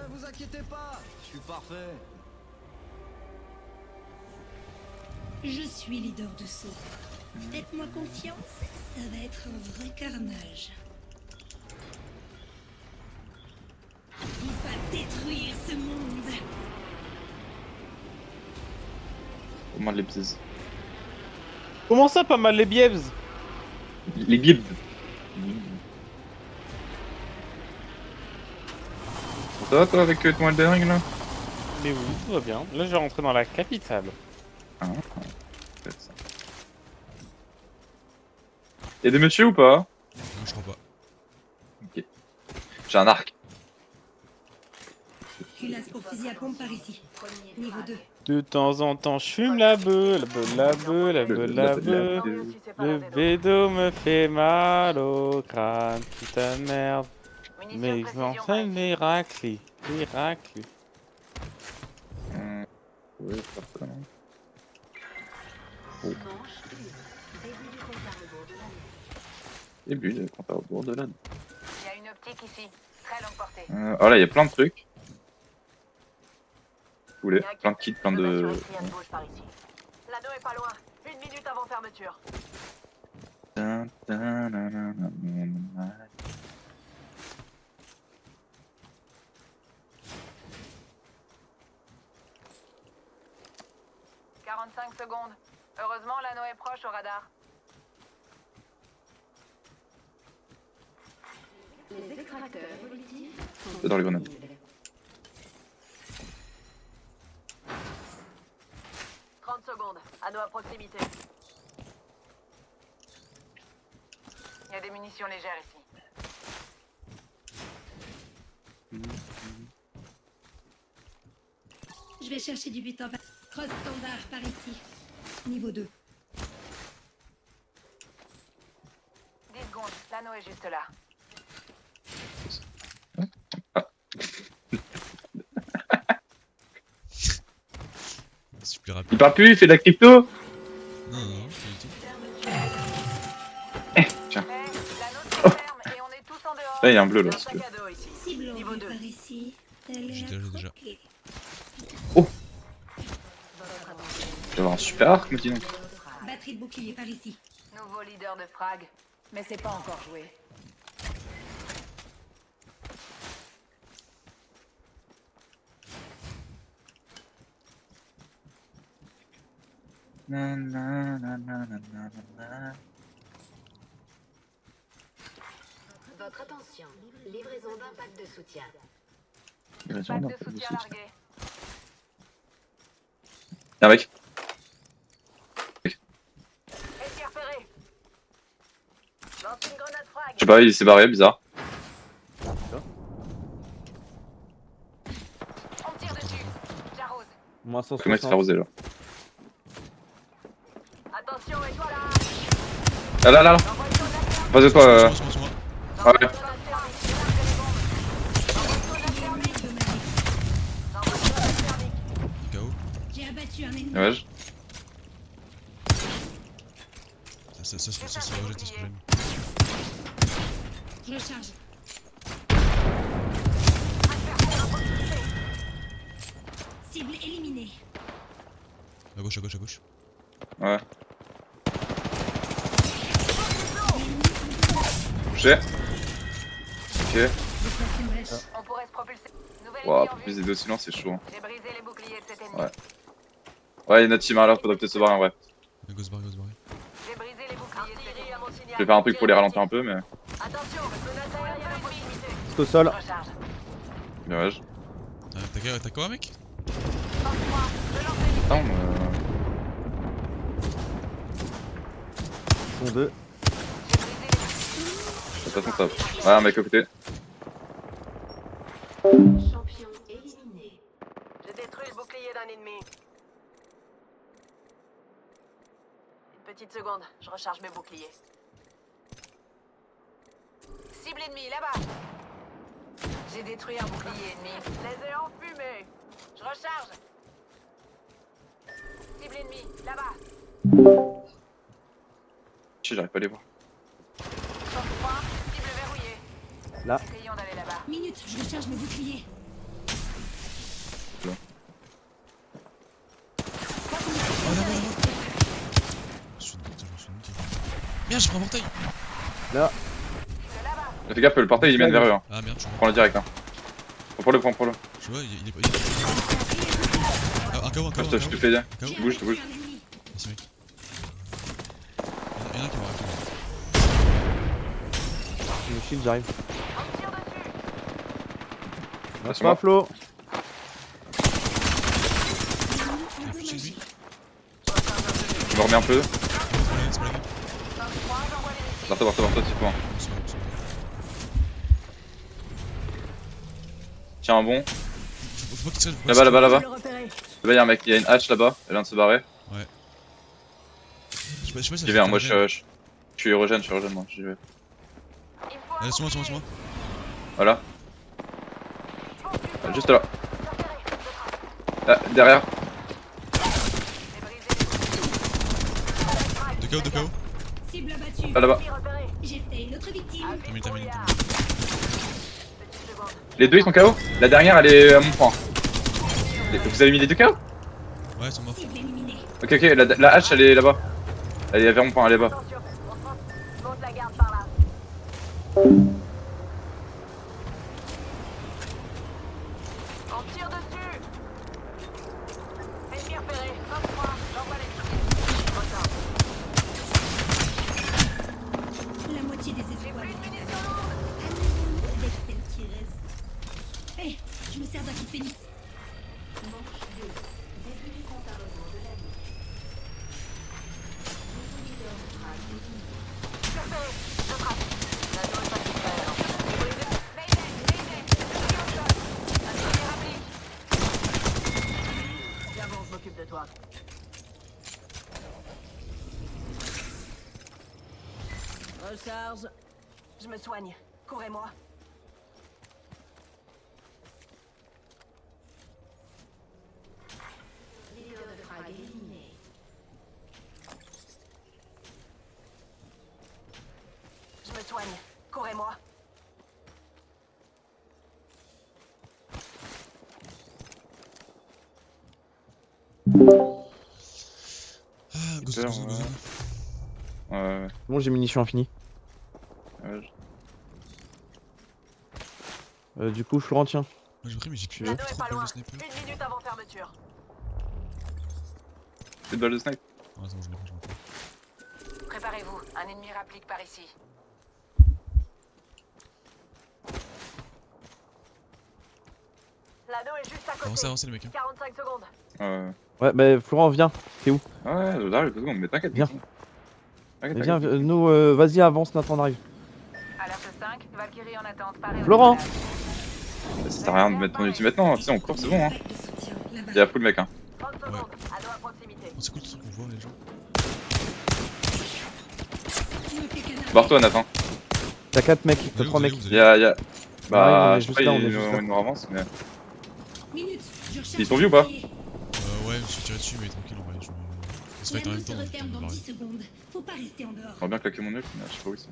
Vous inquiétez pas, je suis parfait. Je suis leader de saut. Faites-moi confiance, ça va être un vrai carnage. Il va détruire ce monde. Au moins les bzz. Comment ça, pas mal les biebs? Les bibs. Ça va toi avec ton Elden Ring là? Mais oui, tout va bien. Là, je vais rentrer dans la capitale. Ah, peut-être ça. Y'a des messieurs ou pas? Non, je crois pas. Ok. J'ai un arc. Culasse pour fusil à pompe par ici. Niveau 2. De temps en temps, je fume la beuh, la beuh, la beuh, la beuh, la beuh. Tant mieux si c'est pas Le la dédo. bédo me fait mal au crâne, putain de merde. Munitions Mais de je précision m'en par fais ici. miracle, miracle. Ouais, faire ça, non? Début de compte à rebours de l'âne. Il y a une optique ici. Très longue portée. Oh là, il y a plein de trucs. Vous voulez? Il y a un Plein de kits, plein Je de... m'assure qu'il y a une bouge par ici. L'anneau est pas loin. 1 minute avant fermeture. Dun, dun, dun, dun, dun, dun. 45 secondes. Heureusement, l'anneau est proche au radar. Les extracteurs évolutifs sont C'est dans les grenades. disponibles. 30 secondes. Anneau à proximité. Il y a des munitions légères ici. Je vais chercher du butin. Cross standard par ici. Niveau 2. 10 secondes. L'anneau est juste là. Super rapide. Il parle plus, il fait de la crypto. Non, non, non, pas du tout. Tiens. Hey, l'anneau se referme et on est tous en dehors. Là, il y a un bleu Il y là. a un sac à dos ici. Cible en Niveau vue 2. par ici. J'ai déjà. Ok. Je vais avoir un super arc, me dis donc. Batterie de bouclier par ici. Nouveau leader de frag. Mais c'est pas encore joué. Votre attention, livraison d'un pack de soutien. Pack de soutien largué. Y'a un mec. Ennemi repéré. Lance une grenade frag. Je sais pas, il s'est barré, bizarre. On me tire dessus. J'arrose. Moins Le mec s'est 160. arrosé là. Attention, et toi là. Ah là là là. Envoie une grenade thermique. Vas-y toi. Sur moi. Ah ouais. Envoie une grenade thermique. Délargue les bombes. Envoie une grenade thermique. Envoie une grenade thermique. KO. J'ai abattu un ennemi. Ouais, Ça se rejette ce problème. Je recharge. Adversaire à proximité. Cible éliminée. À gauche, à gauche, à gauche. ouais. Touché. Ok. Je place une brèche. On pourrait se propulser. Nouvelle Wow, ennemi en plus vue. d'idées au silence, c'est chaud. Hein. J'ai brisé les boucliers de cet ennemi. Ouais. Ouais, il y a notre team à l'heure, faudrait peut-être se barrer en vrai. Ghost barré, ghost barré. J'ai brisé les boucliers de cet ennemi. À mon signal. Je vais faire un truc pour les ralentir un peu, mais. Attention, menace aérienne à proximité. C'est au sol. Recharge. Dommage. T'as quoi, mec? Force-moi. Je lance les Attends, Ils sont deux. J'ai brisé les boucliers. de toute façon, ça. Ouais, un mec à côté. Champion éliminé. J'ai détruit le bouclier d'un ennemi. Une petite seconde, je recharge mes boucliers. Cible ennemie, là-bas. J'ai détruit un bouclier ennemi. Les ai enfumés. Je recharge. Cible ennemie, là-bas. J'arrive pas à les voir. Force-moi, cible verrouillée. Là. Essayons d'aller là-bas. Minute, je recharge mes boucliers. Regarde, j'ai pris un portail. Là. Fais gaffe, le portail il mène vers eux. Hein. Ah merde, je suis Prends-le direct. Hein. Prends-le. Je vois, il est pas. Ah, un KO. Je te fais bien. Je te bouge. Merci mec. Y'en a un qui m'a arrêté. Le shield, j'arrive. Ah, c'est Pas moi. Flo. J'ai plus de lui. Je me remets un peu. C'est pas la game. Barre-toi, petit point. C'est bon. Tiens un bon. Faut pas qu'il se Là-bas. Le repérer. Là-bas y'a un mec, il y a une hache là-bas. Elle vient de se barrer. Ouais. Je sais pas si J'y vais, hein, moi je suis regen moi. J'y vais. Allez, sur moi. Voilà. Juste là. Là, derrière. De KO. Cible abattue. Là-bas. J'ai fait une autre victime. Terminé. Les deux ils sont KO. La dernière elle est à mon point. Vous avez mis les deux KO? Ouais, ils sont morts. Cible éliminée. Ok, la hache elle est là-bas. Elle est vers mon point, elle est bas. Monte la garde par là. On tire dessus. Ennemi repéré. 23. J'envoie les tirs. Retard. La moitié des escouades. Plus de munitions. Avec celle qui reste. Hé, je me sers d'un kit Phoenix. Viens bon, je m'occupe de toi. Recharge. Je me soigne. Courez-moi. Leader de frag éliminé. Je me soigne. Courez-moi. Ah, go. Ouais. Bon, j'ai munitions infinies. Du coup, Florent, tiens. Moi j'ai pris, mais j'ai plus L'anneau est trop pas de balles loin. de sniper. Une minute avant fermeture. Une balle de snipe. Ah, c'est bon, je l'ai pris. Préparez-vous. Un ennemi rapplique par ici. L'anneau est juste à côté. Avancez les mecs. Hein. 45 secondes. Ouais, bah Florent, viens. T'es où? Ouais, j'arrive 2 secondes, mais t'inquiète. Viens. T'inquiète. Viens, nous, vas-y, avance, Nathan, on arrive. Alerte 5. Valkyrie en attente. Paré au Florent. décollage. Ça sert à rien de mettre mon ulti maintenant. Tu sais, on court, c'est bon. Hein. Pack de soutien, là-bas. Y'a full mec. Hein. 30 secondes. Ado à proximité. Oh, c'est cool ce truc qu'on voit les gens. Je me fais canard. Barre-toi, Nathan. T'as 4 mecs, Vous t'as allez, 3 vous mecs. allez, vous Y'a. Ouais, on Bah, est je sais juste pas, là, on est juste là. ils nous avancent, mais. Minute, je recherche Ils sont vus ou pas? Ouais, je me suis tiré dessus, mais tranquille en vrai. On se La fight en même nuit se temps. referme dans Donc, 10 secondes. Faut pas rester en dehors. J'aimerais bien claquer mon œuf, mais je sais pas où ils sont.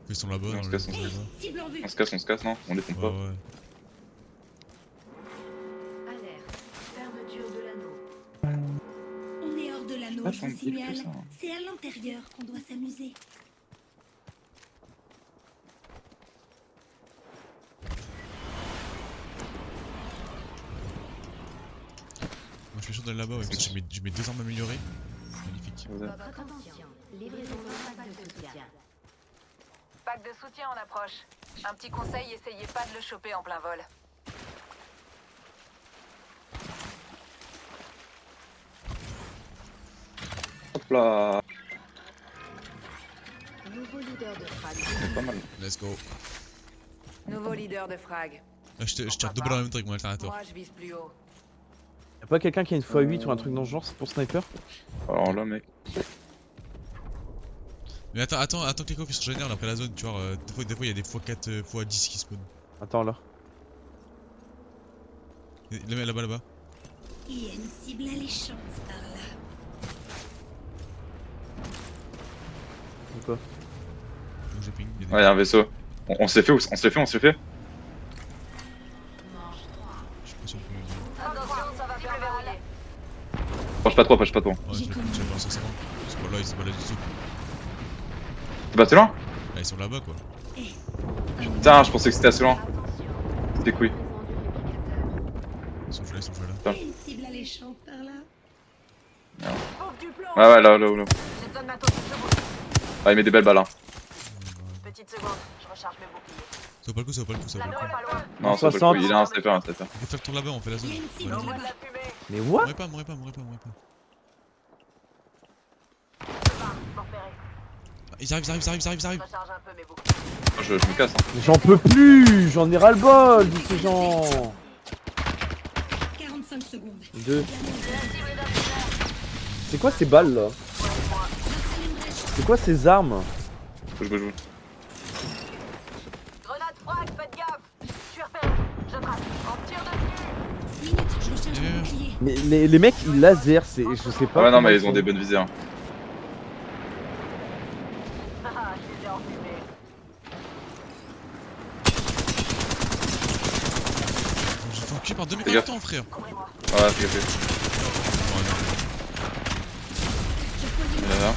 ils sont là-bas. On dans se le- casse, Hé, cible en vue. On se casse, non? On les pompe Ouais, pas. ouais. Alerte. Fermeture de l'anneau. On est hors de l'anneau, Ah, je ça vous me dit que signale. ça, hein. C'est à l'intérieur qu'on doit s'amuser. Moi je suis sûr d'aller là-bas, ouais, parce que j'ai mes 2 armes améliorées. Magnifique. Votre attention. Livraison d'un pack de soutien. Pack de soutien en approche. Un petit conseil, essayez pas de le choper en plein vol. Hop là. Nouveau leader de frag. C'est pas mal. Let's go. Nouveau leader de frag. Là je tire 2 balles en même temps avec mon alternator. Moi, je vise plus haut. Y'a pas quelqu'un qui a une x8 ou un truc dans ce genre, c'est pour sniper? Alors là, mec. Mais attends que les coffres ils se régénèrent après la zone, tu vois. Des fois il y a des x4, x10 qui spawnent. Attends là. Là-bas. Il y a une cible alléchante par là. C'est quoi? Donc j'ai ping. Ouais, y'a un vaisseau. On se les fait, Je suis pas sûr que. Attention, ça va faire mal. Proche pas trop. Ouais, je l'ai pas, c'est bon. C'est pas là, il se balade du tout. C'est pas assez loin? Ah, ils sont là-bas quoi. Putain, je pensais que c'était assez loin. C'était couilles. Ils sont là, ils sont là. Il y a une cible alléchante par là. Pauvre du plomb. Ouais, ouais, là, là, là. Je te donne ma tour, je bouge. Ah, il met des belles balles, hein. Petite seconde, je recharge mes boucliers. Ça vaut pas le coup, ça vaut pas le coup, ça vaut pas L'anneau le est coup. pas loin. Non, ça vaut le 60. coup, il a un sniper, un sniper. On fait le tour là-bas, on fait la zone. Il y a une cible On voit de là-bas. la fumée. Mais what? Mourrez pas, mourrez pas, mourrez pas, mourrez pas. M'en repérer. Ils arrivent, ils arrivent, ils arrivent, ils arrivent, ils Je arrivent. recharge un peu mes boucliers. Moi, je me casse, hein. J'en peux plus, j'en ai ras le bol de ces gens. 45 secondes. Deux. C'est quoi ces balles là? C'est quoi ces armes? Bouge, bouge, bouge. Grenade frag, faites gaffe. Je suis repéré. Je trace. On tire dessus. Minute, je recharge mon bouclier. Mais les mecs ils laser, c'est. Je sais pas. Ah ouais, non, comment mais ils ils ont font. des bonnes visées, hein. Ah, je les ai enfumés. J'ai fait enculer par deux mecs en Fais même gaffe. temps, frère. Couvrez-moi. Ouais, fais gaffe. Il y en a un.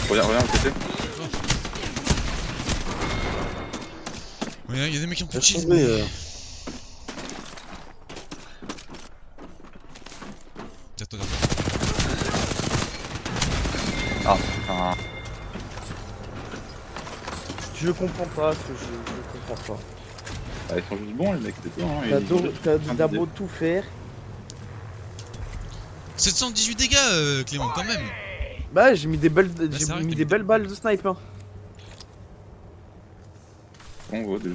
Reviens, reviens, à côté. Ouais, il y a des mecs qui ont plus de Laisse cheese. tomber, Attends, attends. Ah, putain. Je comprends pas ce jeu, je comprends pas. Ah, ils sont juste bons, les mecs, c'est tout, hein. T'as beau tout faire. 718 dégâts, Clément, quand même. Bah j'ai mis des belles, c'est vrai j'ai que mis t'as des mis belles balles de snipe. Hein. Bon, gros, déjà.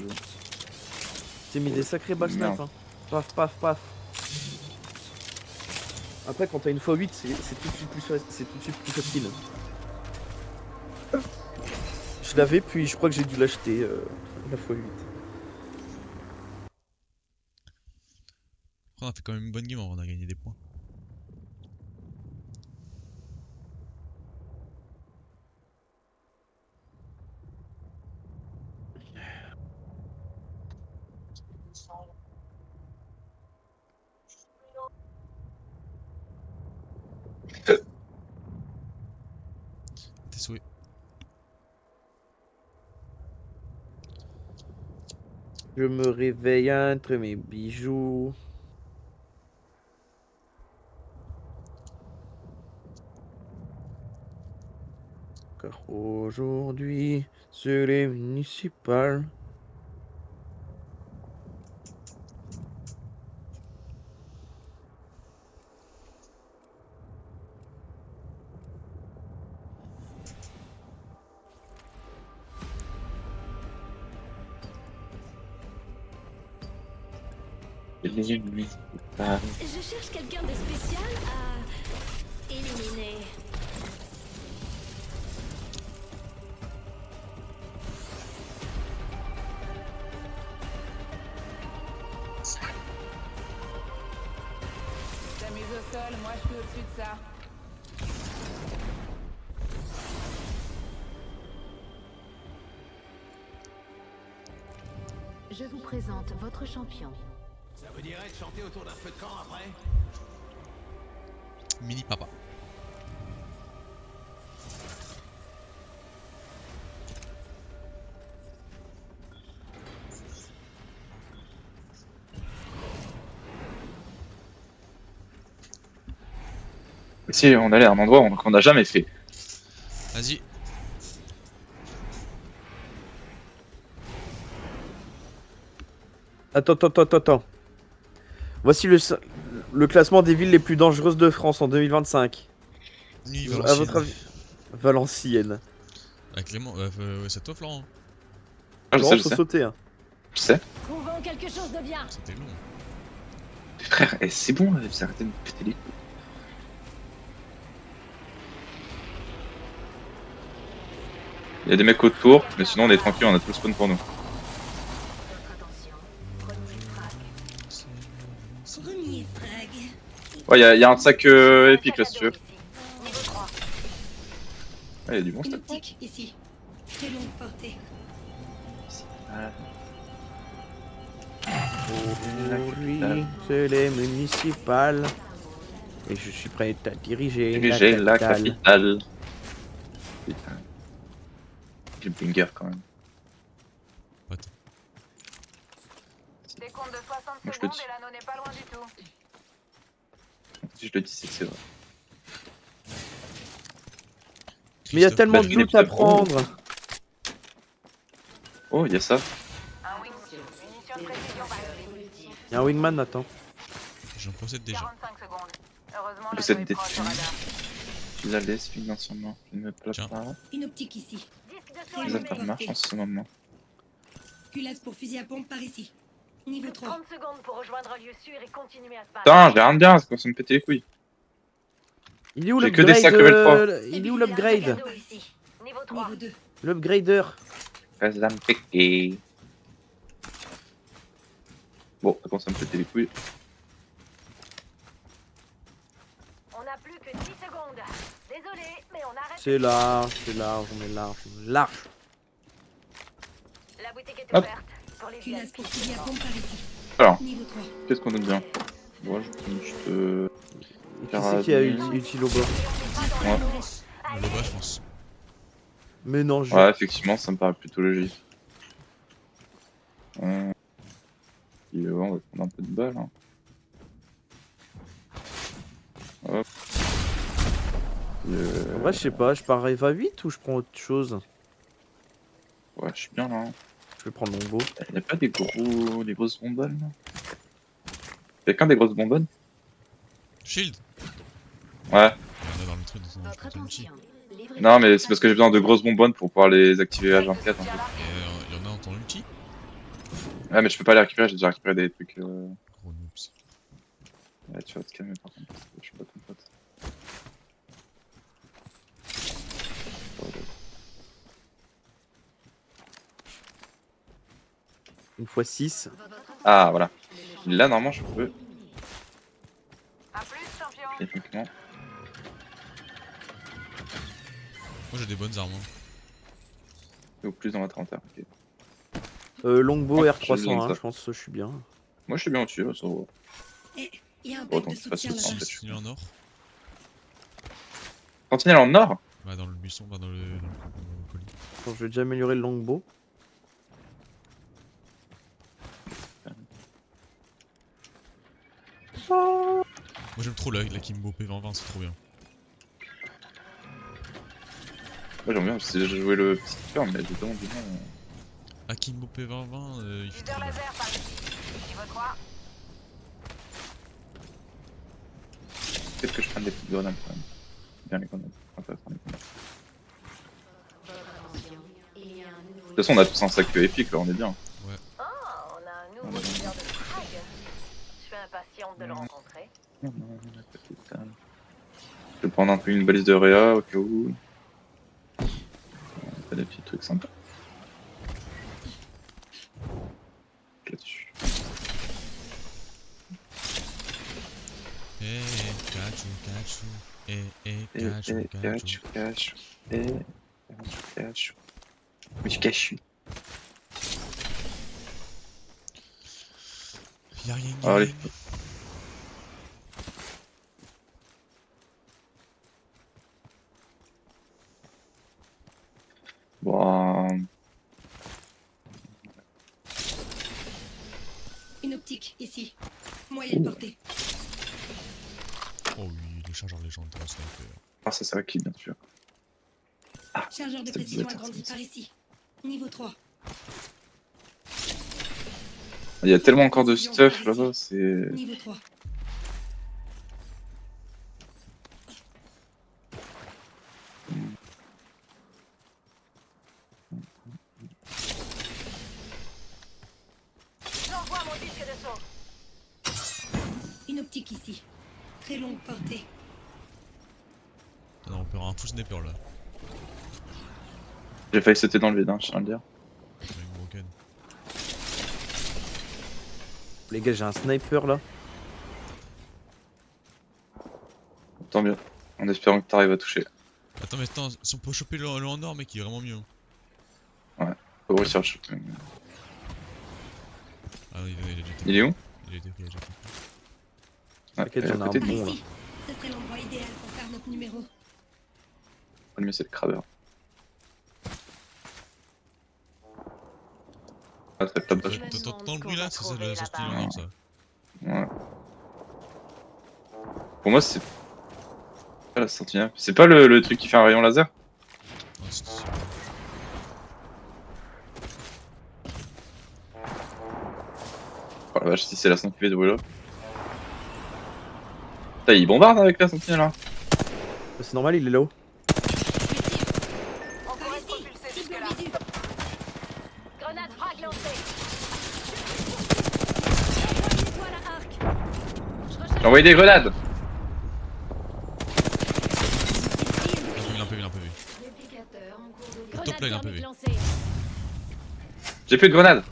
J'ai mis des sacrées balles snipe. Merde. Hein. Paf paf paf. Après quand t'as une x8 c'est tout de suite plus facile. Je l'avais puis je crois que j'ai dû l'acheter la x8. On a fait quand même une bonne game, on a gagné des points. Tes souhaits. Je me réveille entre mes bijoux. Car aujourd'hui, c'est les municipales. Je cherche quelqu'un de spécial à éliminer. T'amuses au sol, moi je suis au-dessus de ça. Je vous présente votre champion. Ça vous dirait de chanter autour d'un feu de camp après? Mini papa. Si, on allait à un endroit qu'on n'a jamais fait. Vas-y. Attends. Voici le classement des villes les plus dangereuses de France en 2025. Nuit, À votre avis, Valenciennes. Avec Clément, ouais, c'est toi, Florent. Ah, je Non, sais, je faut sais. sauter. Hein. Je sais. Trouvons quelque chose de bien. C'était long. Frère, c'est bon, là, vous arrêtez de me péter les couilles. Il y a des mecs autour, mais sinon on est tranquille, on a tout le spawn pour nous. Premier frag. Ouais, y a un sac épique là si tu veux. Ah, y a du bon Une sac. optique ici. Très longue portée. Aujourd'hui, c'est les municipales. Et je suis prêt à diriger Diriger la capitale. Putain. J'ai blinger quand même. Décompte de 60 Moi, je le secondes dis. et l'anneau n'est pas loin du tout. Si je le dis, c'est vrai. Mais il y a Christophe, tellement de batterie des loot à pneus. prendre. Oh, il y a ça. Un wing, munition de précision par ici. Il y a un wingman, attends. j'en possède déjà. 45 secondes. Heureusement, Le la set est proche détenu. au radar. Je la laisse financièrement. Je ne me plains Tiens. pas. Une optique ici. Disque de Très Ça longue pas portée. marche en ce moment. Culasse pour fusil à pompe par ici. Niveau 3. 30 secondes pour rejoindre un lieu sûr et continuer à se battre. Putain, j'ai rien de bien, c'est comme ça me pétait les couilles. Il est où J'ai que des l'upgrade sacs level 3. Il est où l'upgrade Cadeau ici. Niveau 3. Niveau 2. L'upgrader. Ça me péter. Bon, ça commence à me péter les couilles. On n'a plus que 10 secondes. Désolé, mais on arrête. C'est large, on est large, on est large. La boutique est Hop. ouverte. Pour les Culasse VIP. pour fusil à pompe par ici. Alors, Niveau 3. qu'est-ce qu'on donne bien? Bon, je prends juste. Et qui c'est qui a utile au bas? Ouais. Le bas, je pense. Mais non, je... Ouais, effectivement, ça me paraît plutôt logique. Et on va prendre un peu de balles. Hein. Hop. En vrai, je sais pas, je pars à 8 ou je prends autre chose? Ouais, je suis bien là. Hein. Je vais prendre mon beau. Y'a pas des grosses bonbonnes là? Y'a qu'un des grosses bonbonnes? Shield. Ouais. Il y en a dans le truc de Votre ton outil. attention. Livraison Non, mais c'est de parce que j'ai besoin de grosses bonbonnes pour pouvoir les activer à 24 en fait. Et il y en a dans ton ulti. Ouais, mais je peux pas les récupérer, j'ai déjà récupéré des trucs. Gros noobs. Ouais, tu vas te calmer par contre, parce que je suis pas ton pote. Une fois 6. Ah, voilà. Là, normalement, je peux. A plus, champion. Techniquement. Moi j'ai des bonnes armes. Hein. Ou plus dans la trentaine. Ok. Longbow Oh, j'ai R300, besoin de hein, ça. je pense que je suis bien. Moi, je suis bien au-dessus, là, ça va. Eh, il y a un Bon, pack de donc, c'est pas soutien suffisant. là-bas. Sentinelle en or. Sentinelle en or? Bah dans le buisson, bah dans le colis. Attends, je vais déjà améliorer le longbow. Moi j'aime trop la Kimbo P2020, c'est trop bien. Moi, j'aime bien, j'ai joué le petit cœur, mais j'ai vraiment du mal. La Kimbo P2020, il fait Leader trop bien. laser par ici. Niveau 3. Peut-être que je prenne des petites grenades quand même. Bien les grenades. Intéressant, les grenades. De toute façon, on a tous un sac épique là, on est bien. Oh, on a un nouveau leader de frag. Je suis impatiente de le rencontrer. Je vais prendre un peu une balise de Réa au cas où. Pas des petits trucs sympas. Là-dessus. Eh, Kachu, Kachu. Eh, Kachu, Kachu. Cachu. Oui, je cache. Y'a rien Ah, allez. gang. Bon. Une optique ici. Moyenne portée. Oh oui, les chargeurs légendaires, c'est un peu. Ah, ça, c'est vrai qui, bien sûr. Chargeur de ça précision devait être agrandi ça. par ici. Niveau 3. Il y a tellement encore de stuff là-bas, c'est. Niveau 3. J'envoie mon disque de saut. Une optique ici. Très longue portée. Ah non, on peut avoir un full sniper là. J'ai failli sauter dans le vide, hein, je tiens à le dire. Avec Broken. Les gars, j'ai un sniper là. Tant mieux. En espérant que t'arrives à toucher. Attends, mais attends, si on peut choper le en or, mec, il est vraiment mieux. Faut réussir à le choper. Ah, il a déjà été. Il est où? Il a été pris, il a déjà été pris. Ouais, T'inquiète, il est à j'en ai un côté de Par nous. bon, là. ici. Ce serait l'endroit idéal pour faire notre numéro. Le mieux, c'est le crabeur. Ah, très top. Je me T'entends demande le bruit là? ce C'est qu'on ça va de la sortie trouver du game, ça. Ouais. Pour moi, c'est pas la sentinelle. C'est pas le truc qui fait un rayon laser? Ah, c'est- Oh la vache, si c'est la sentinelle de brûlot. Putain, il bombarde avec la sentinelle là. C'est normal, il est là-haut. On pourrait se propulser jusque-là. Grenade frag lancée. J'ai envoyé des grenades. Il a un peu vu, il a un peu vu. Top là, il a un peu vu. J'ai plus de grenades.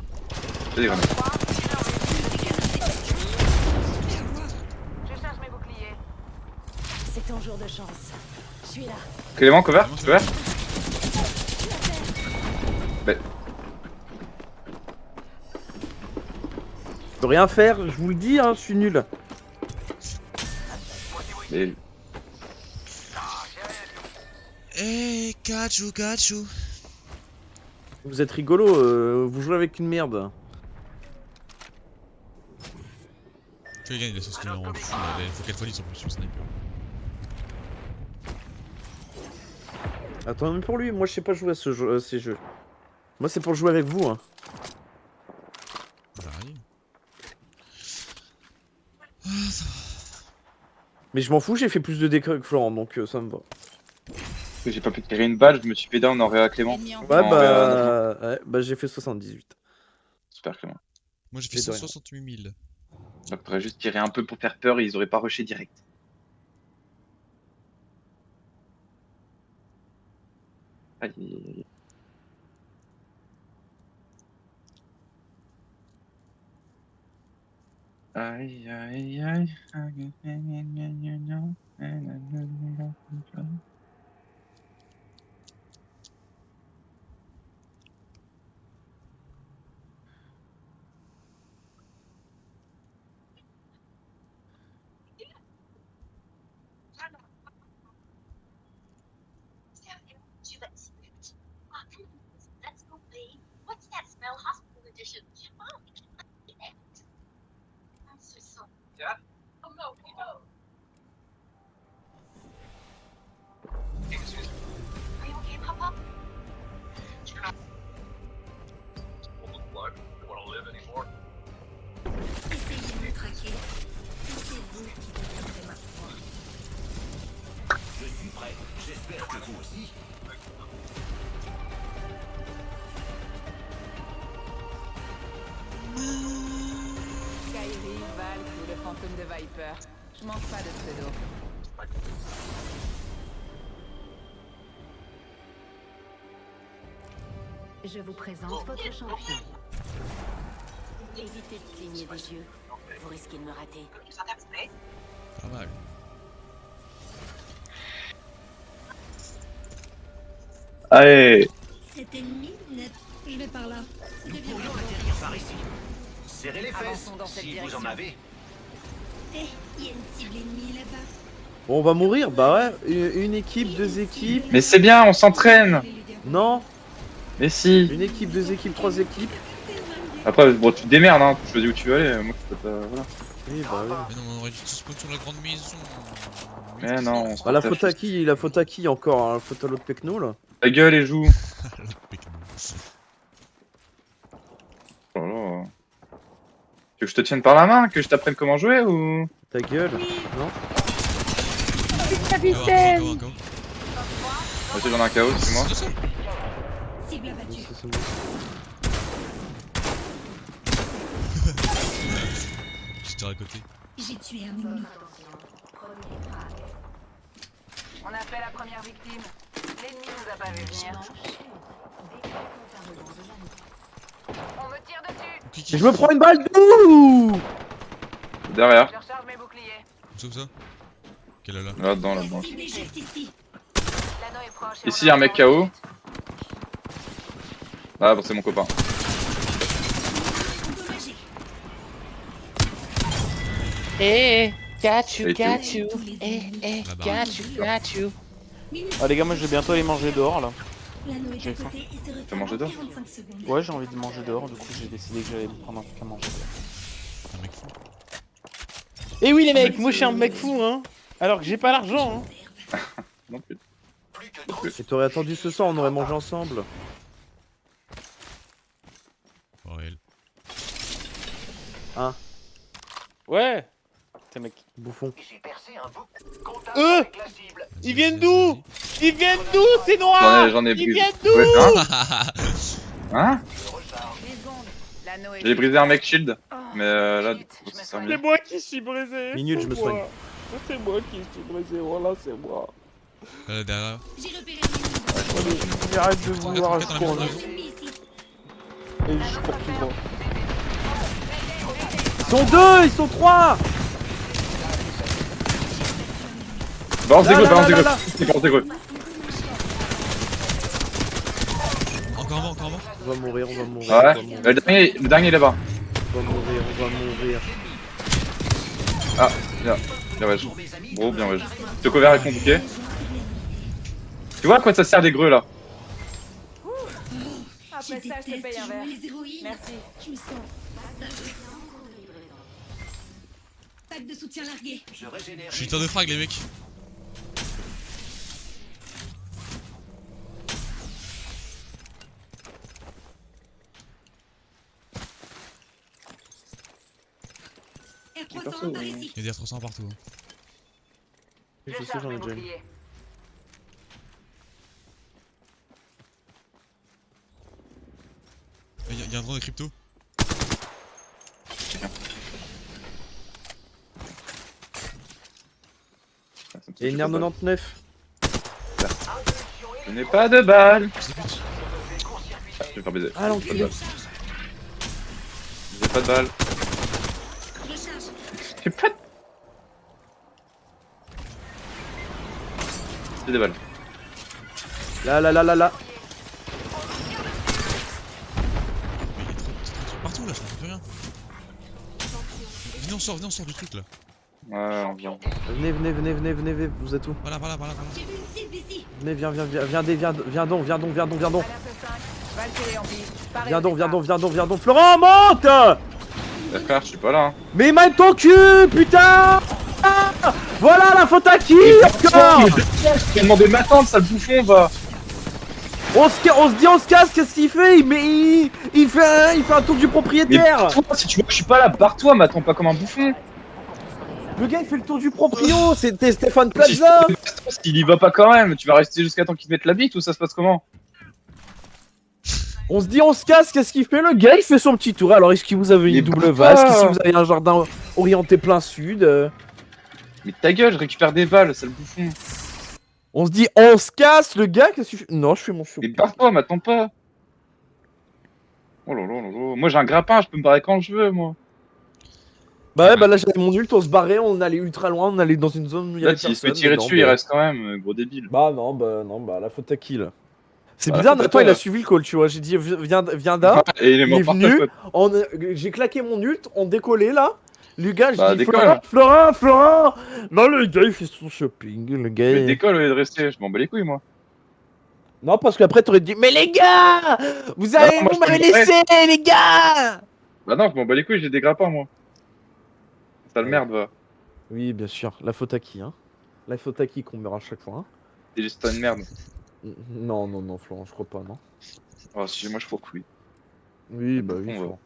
J'ai des grenades. Je charge mes boucliers. C'est ton jour de chance. Je suis là. Clément, cover, cover. Bah, Je peux rien faire, je vous le dis, hein, je suis nul. mais... Eh, Kachu. Vous êtes rigolo, vous jouez avec une merde. Tu vois, il a sauce en fou là. Il faut qu'elle fois ils sont plus sur le sniper. Attends, même pour lui, moi je sais pas jouer à ces jeux. Moi c'est pour jouer avec vous, hein. Bah, arrive. Mais je m'en fous, j'ai fait plus de dégâts que Florent, donc ça me va. J'ai pas pu tirer une balle, je me suis fait down en réa Clément. Ennemi en Ouais, Non, bah j'ai fait 78. Super Clément. Moi j'ai fait Et de rien. 168 000. Donc t'aurais juste tiré un peu pour faire peur et ils auraient pas rushé direct. Aïe aïe aïe. Aïe aïe aïe. What's that smell? Hospital edition. Oh, I'm so sorry. Yeah? Oh no, no. Excuse me. Are you okay, Papa? Look like you want to live anymore. Essayez de me traquer. Et c'est vous qui deviendrez ma proie. Je suis prêt. J'espère que vous aussi. Kairi, Valk ou le fantôme de Viper. Je manque pas de pseudo. Je vous présente votre champion. Évitez de cligner des yeux. Vous risquez de me rater. Pas mal. Allez. Cet ennemi net. Je vais par là. Nous pourrions atterrir par ici. Serrez les fesses Avançons dans cette si vous direction. en avez. Eh, il y a une cible ennemie là-bas. Bon, on va mourir, bah ouais. Une équipe, deux équipes. Mais c'est bien, on s'entraîne. Non, Mais si. une équipe, deux équipes, trois équipes. Après, bon, tu te démerdes, hein. Tu choisis où tu veux aller. Moi, je peux pas. Voilà. Oui, bah oui. Mais non, on aurait dû tous spawn sur la grande maison. Mais non. on Bah la s'en faute fiche. à qui? La faute à qui encore? La faute à l'autre Pecno là? Ta gueule et joue. L'autre Pekno. Oh là là. Tu veux que je te tienne par la main? Que je t'apprenne comment jouer ou? Ta gueule? Non? Un KO. Vas-y, j'en ai un KO, c'est moi. C'est ça. Cible abattue. C'est bon. Je tire à côté. J'ai tué un ennemi. On a fait la première victime. L'ennemi nous a pas vu venir. On me tire dessus. Et je me prends une balle d'où? Derrière. Je recharge mes boucliers. Où ça? Quelle est là? Là-dedans, La là-dedans. cible est juste ici. L'anneau est proche. et Ici, on a un mec encore une KO. Ah, bon, c'est mon copain. Endommagé. Eh, catch you, Et catch you. Tous les Eh, ennemis. eh, La barre. catch you, catch you. Minute. Ah les gars, moi je vais bientôt aller manger dehors là. L'anneau est J'ai à faim. côté et se T'as referme mangé en dehors 45 secondes. Ouais, j'ai envie de manger dehors, du coup j'ai décidé que j'allais me prendre un truc à manger. Un mec fou. Et oui les mecs, moi je suis un mec fou hein. Alors que j'ai pas l'argent hein. Non plus. Et t'aurais attendu ce soir, on aurait mangé ensemble. Oh, elle. Hein, Ouais. Putain mec. bouffon. J'ai percé un bout. Contact avec la cible. Ils viennent d'où? Ils viennent d'où ces J'en noirs? ai, j'en ai Ils brisé. viennent d'où? Ouais, hein? 10 secondes. L'anneau est... J'ai brisé un mec shield. Mais là, Vite, je me ça soigne. C'est moi qui suis brisé. Minute, c'est je me moi. soigne. C'est moi qui suis brisé, voilà c'est moi. Derrière. J'ai repéré un ennemi. Allez, arrête de vouloir un Regarde, secours regarde, là. Ennemi ici. Et je cours tout droit. Ils sont deux, ils sont trois. Balance des Là, greux, là, balance des là, greux. là. C'est balance des greux. Encore un mort, encore un mort. On va mourir, on va mourir. Ah on va ouais. mourir, Le dernier est là-bas. on va mourir, on va mourir. Ah, bien. Bien ouais. Gros, bien ouais. Je te couvert avec mon bouquet. Tu vois à quoi ça sert les greux là? Après ça, je te paye un verre. Les héroïnes. Merci. Je me sens. Pack de soutien largué. Je régénère. Je suis tir de frag, les mecs. R300 par ici. Il y a des R300 partout. hein. Je Je sais, charge j'en ai mes déjà une. boucliers. Il y a un drone de crypto. Et une R99. Je n'ai pas de balles. Je sais plus. Ah, je vais faire baiser. Ah l'enculé. J'ai pas de balles. Je charge. J'ai pas de... J'ai des balles. Là, là, là, là, là. Mais il est trop de trucs partout là, je comprends plus rien. Venez, on sort du truc là. Ouais, on vient. Venez, venez, venez, venez, venez, venez, vous êtes où? Voilà. J'ai vu une cible ici. Venez, viens donc, viens donc. Alerte 5. Valkyrie en vie. Pareil Viens au donc, départ. viens donc. Florent, monte! Frère, je suis pas là. Hein. Mais mets ton cul, putain! Ah, voilà la faute à qui encore? Je t'ai demandé de m'attendre, sale bouffon, va. On se casse, qu'est-ce qu'il fait? Il fait un tour du Mais propriétaire. toi, si tu vois que je suis pas là, barre-toi, m'attends pas comme un bouffon. Le gars il fait le tour du proprio, c'était Stéphane Plaza. S'il y va pas quand même, tu vas rester jusqu'à temps qu'il te mette la bite ou ça se passe comment? On se casse, qu'est-ce qu'il fait? Le gars il fait son petit tour. Alors est-ce que vous avez Mais une double pourquoi? vasque? Est-ce que vous avez un jardin orienté plein sud? Mais ta gueule, je récupère des balles, sale bouffon. On se casse, le gars, qu'est-ce que tu fais? Non, je fais mon show. Mais barre-toi, m'attends pas. Oh là là là là. Moi j'ai un grappin, je peux me barrer quand je veux, moi. Bah ouais, bah là j'avais mon ult, on se barrait, on allait ultra loin, on allait dans une zone où il y Là, avait s'il se fait personne. tirer mais non, dessus, il bah- reste quand même, gros débile. Bah non, la faute à kill. C'est Bah, la bizarre, faute à Nathan toi, il a là. suivi le call, tu vois. J'ai dit viens là, Et il est il mort est par venu. ta faute. j'ai claqué mon ult, on décollait là. Le gars, je Bah, dis décolle. Florin. Non, le gars il fait son shopping, le gars. Mais décolle au lieu de rester, je m'en bats les couilles, moi. Non, parce qu'après t'aurais dit mais les gars, vous Non, moi, je m'avez peux le laissé les gars. Bah non, je m'en bats les couilles, j'ai des grappins, moi. Sale merde, va. Oui, bien sûr. La faute à qui, hein? La faute à qui qu'on meurt à chaque fois, hein? T'es juste une merde. Non, Florent, je crois pas, non. Oh, si, moi je crois que oui. Oui, bah oui, Bon, Florent.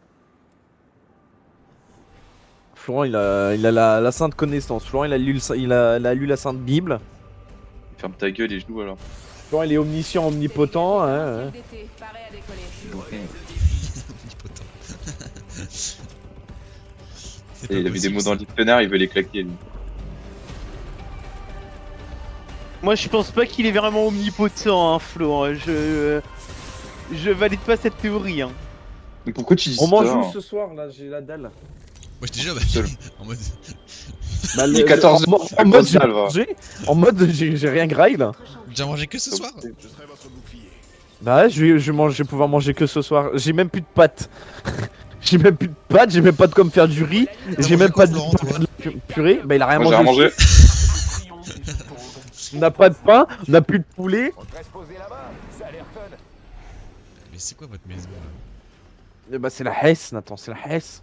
Florent, il a la sainte connaissance. Florent, il a lu la sainte Bible. Ferme ta gueule et genoux alors. Florent, il est omniscient, omnipotent, hein. d'été, paré à décoller. C'est Et il pas avait des possible, mots dans ça. le dictionnaire, il veut les claquer, lui. Moi je pense pas qu'il est vraiment omnipotent, hein, Flo. Hein. Je valide pas cette théorie. Hein. Mais pourquoi tu dis On ça mange hein où ce soir, là? J'ai la dalle. Moi j'étais déjà Seul. en mode. Bah, Il est 14 en, heures, en mode grosse dalle, va. en mode j'ai rien graille là. J'ai mangé que ce soir. Bah ouais, je vais pouvoir manger que ce soir. J'ai même plus de pâtes. J'ai même plus de pâtes, j'ai même pas de quoi me faire du riz, j'ai mangé même quoi, pas de Florent, toi purée. Bah il a rien Moi j'ai mangé. rien mangé. On n'a pas de pain, on n'a plus de poulet. On devrait se poser là-bas, ça a l'air fun. Mais c'est quoi votre maison là? Bah c'est la Hesse, Nathan, c'est la Hesse.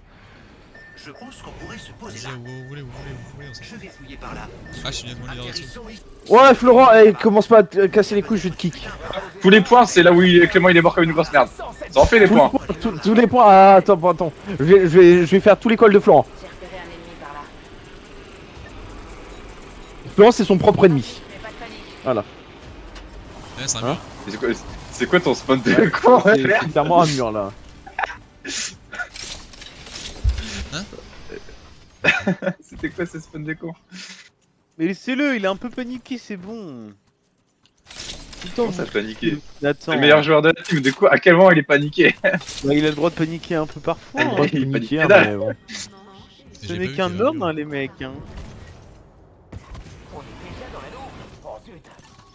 Je pense qu'on pourrait se poser Vas-y, là. où voulez, on s'en Je fout. vais fouiller par là. Ah, je suis bien de mon leader dessus. Ouais, Florent, commence pas à te casser les couilles, je vais te kick. Tous les points, c'est là où Clément il est mort comme une grosse merde. Ça en fait les points. Tous les points. Ah, attends. Je vais faire tous les calls de Florent. J'ai repéré un ennemi par là. Florent, c'est son propre ennemi. Mais pas de panique. Voilà. Ouais, c'est un Hein mur. C'est quoi ton spawn de con? C'est clairement un mur là. C'était quoi ce spawn de con? Mais laissez-le, il est un peu paniqué, c'est bon. Comment ça paniqué? Attends. C'est le meilleur joueur de la team, de quoi? À quel moment il est paniqué? Bah, il a le droit de paniquer un peu parfois. Il hein. panique Paniqué, que dalle. mais bon. Ce J'ai n'est pas vu qu'un qu'il y avait un homme, mur. hein, les mecs. Hein. On est déjà dans l'anneau. Oh zut.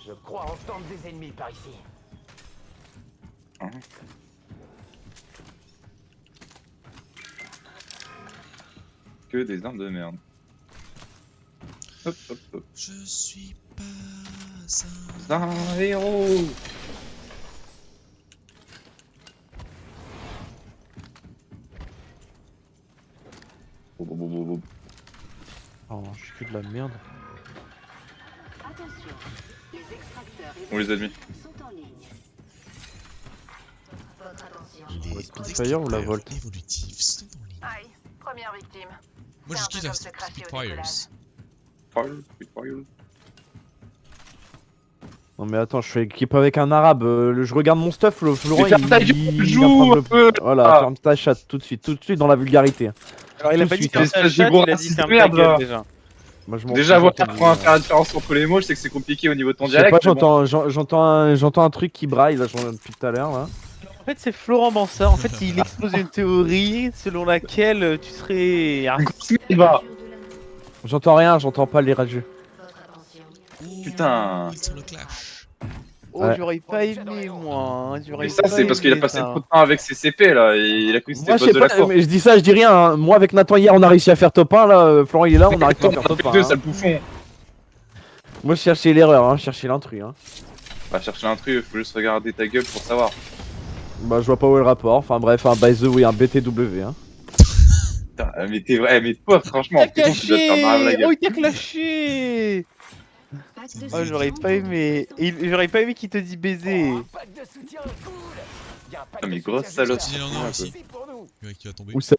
Je crois entendre des ennemis par ici. Que des armes de merde. Hop hop hop. Je suis pas Un héros. Oh, je suis que de la merde. Attention, les extracteurs On les a mis. sont en ligne. Votre attention. Les Spitfire ou la Volt? évolutifs sont en ligne. Aïe, première victime. Moi je C'est un kiffe peu la comme se cracher au Spitfires. décollage. Non mais attends, je suis équipé avec un arabe. Je regarde mon stuff, le Florent. Mais ferme ta gueule, il joue vient un prendre peu. Voilà, Ah. ferme ta chatte tout de suite dans la vulgarité. Alors, il a Tout pas de dit suite, ferme hein. ta Espèce de chatte, gros il a dit raciste ferme de ta merde, gueule là. déjà. Moi, je m'en Déjà, fous, voir j'entends apprendre à faire la différence entre les mots, je sais que c'est compliqué au niveau de ton Je sais pas, dialecte. mais bon. j'entends un truc qui braille là, depuis tout à l'heure là. En fait, c'est Florent Bansard. En fait, il expose une théorie selon laquelle tu serais un Va. J'entends rien, j'entends pas les rageux. Votre attention. Putain. Ils sont le clash. Oh, Ouais. j'aurais pas aimé, moi. hein, j'aurais Mais ça, pas c'est parce qu'il a aimé passé ça. trop de temps avec ses CP là, et il a cru que c'était Moi le je sais boss de la pas, cour. mais je dis ça, je dis rien. Hein. Moi avec Nathan hier, on a réussi à faire top 1 là. Florent il est là, on arrive pas à faire top 1. Deux, hein. sale bouffon. Moi je cherchais l'erreur, hein, je cherchais l'intrus. Hein. Va chercher l'intrus, faut juste regarder ta gueule pour savoir. Bah je vois pas où est le rapport. Enfin bref, un by the way, un BTW. Hein. Putain, mais t'es vrai, mais toi, franchement, T'as putain, tu dois te faire marrer la caché. gueule. Oh, il t'a clashé. Oh, j'aurais pas aimé. J'aurais pas aimé qu'il te dise baiser. Ah, mais grosse salope. Il en a Ouais, aussi. Le mec qui va tomber. Où ça?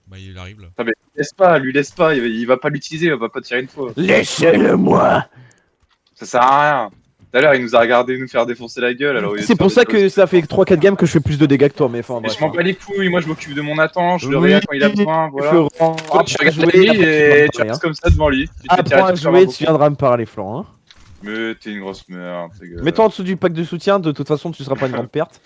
Bah il arrive là. Ah, mais lui laisse pas, il va pas l'utiliser, il va pas tirer une fois. Laissez-le moi. Ça sert à rien. Tout à l'heure, il nous a regardé nous faire défoncer la gueule, alors au lieu de C'est faire pour des ça choses- que ça fait 3-4 games que je fais plus de dégâts que toi, mais enfin Mais bref. je m'en bats les couilles, moi je m'occupe de mon Nathan, je le Oui, réa quand il a besoin, voilà. Florent, Toi, tu apprends à regardes jouer, la vie et tu apprends restes comme ça devant lui. Tu te fais tirer à dessus par un jouer, tu bouffon. viendras me parler, Florent. Hein. Mais t'es une grosse merde, ta gueule. Mets-toi en dessous du pack de soutien, de toute façon tu seras pas une grande perte.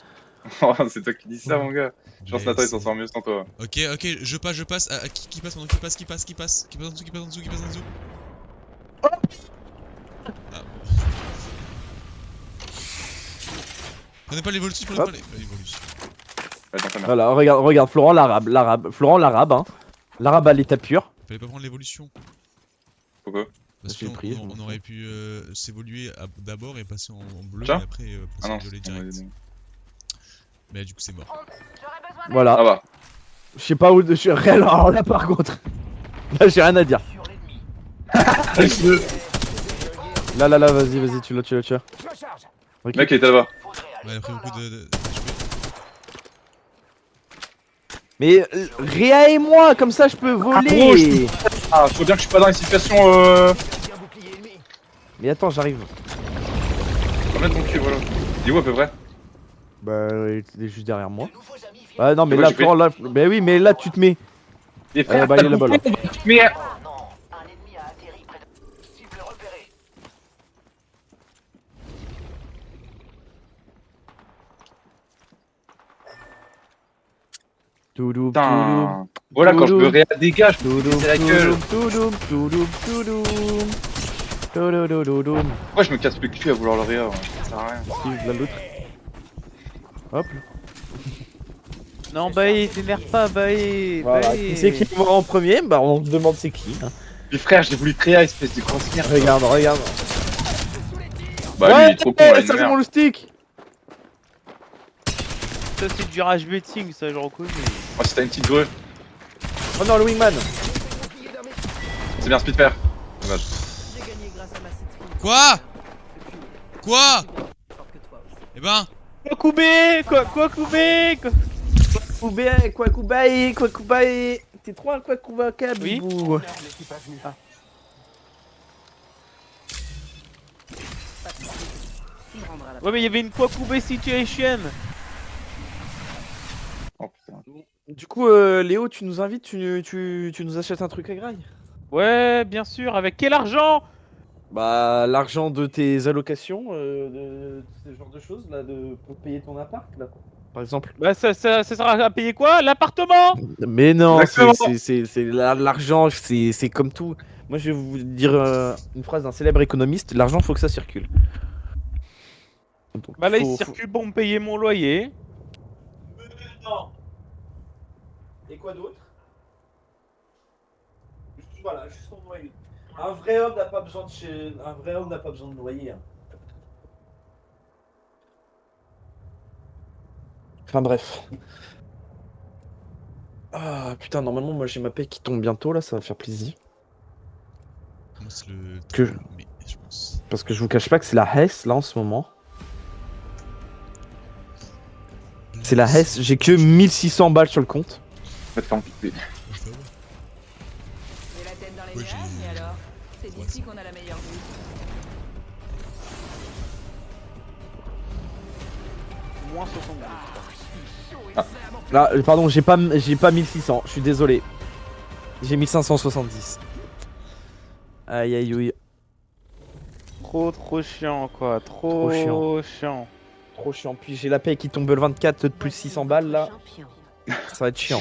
Oh, c'est toi qui dis ça, mon gars. Je pense que Nathan il s'en sort mieux sans toi. Ok, je passe. Qui passe maintenant? Qui passe en dessous? Qui passe en dessous? Ah. Prenez pas l'évolution, prenez Hop. pas l'évolution. Attends, ta mère. Voilà, regarde, Florent Florent l'arabe, hein. L'arabe à l'état pur. Fallait pas prendre l'évolution. Pourquoi? Parce J'ai qu'on pris, on aurait pu s'évoluer d'abord et passer en bleu Tiens. et après Ah passer en non, violet c'est direct. Mais du coup c'est mort. J'aurais besoin d'aide. Voilà. Ah bah. Je sais pas où je suis réel, alors là par contre. Là j'ai rien à dire. Là, vas-y, tu l'as. Ok. Mec, il était là-bas. Ouais, il a pris beaucoup de... Mais Réa et moi, comme ça je peux voler. Ah, faut bien que je suis pas dans une situation Mais attends, j'arrive. Faut mettre ton cul, voilà. Il est où à peu près? Bah, il est juste derrière moi. Ah non, mais Ouais, là, j'ai pris. Florent, là. Bah oui, mais là tu te mets. Les frères, bah, il est là-bas, là. Mais Oh non, un ennemi a atterri près de... Cible repérée. Toudoum, putain. Voilà, quand je me réa dégage, je me toudoum, fais la gueule. toudoum, toudoum, toudoum. Toudoum. Pourquoi je me casse le cul à vouloir le réa? Ça sert à rien. Si, là, l'autre. Hop. Non, bah, t'énerve pas, bah, Voilà. Qui c'est qui va en premier? Bah, on se demande c'est qui. Hein. Mais frère, j'ai voulu créer espèce de grosse merde. Regarde. Bah, lui, il est trop con, là, ça une c'est merde. mon stick. Ça c'est du rage betting, ça je reconnais. Oh, si t'as une petite grue, Oh non, le wingman. c'est bien Spitfire. Dommage. Quoi? Quoi? Eh ben, Quoi Koubé Quoi Koubaï. T'es trop un quoi Koubaï, Oui. bibou. Ouais mais il y avait une Koubé situation. Oh putain. Du coup, Léo, tu nous invites, tu nous achètes un truc à graille? Ouais, bien sûr, avec quel argent? Bah, l'argent de tes allocations, de ce genre de choses, là, pour payer ton appart, là. Par exemple. Bah ça sera à payer quoi? L'appartement? Mais non, Exactement. c'est l'argent, c'est comme tout. Moi, je vais vous dire une phrase d'un célèbre économiste, l'argent, faut que ça circule. Donc, Bah là il faut- circule pour me payer mon loyer. Non. Et quoi d'autre? Voilà, juste son noyer. Un vrai homme n'a pas besoin de noyer. Hein. Enfin bref. Ah putain, normalement moi j'ai ma paie qui tombe bientôt là, ça va faire plaisir. moi c'est le. Que- Mais je pense. Parce que je vous cache pas que c'est la Hesse là en ce moment. C'est la Hesse, j'ai que 1600 balles sur le compte. Va te faire enculer. Ouais, ça va. Et la tête dans les Ouais, nuages, j'ai- mais alors c'est d'ici qu'on a la meilleure vue. Moins 70. Là, pardon, j'ai pas 1600, je suis désolé. J'ai 1570. Aïe aïe aïe. Trop chiant quoi, Trop trop chiant. Trop chiant. Puis j'ai la paie qui tombe le 24 de plus 600 balles là. Ça va être chiant.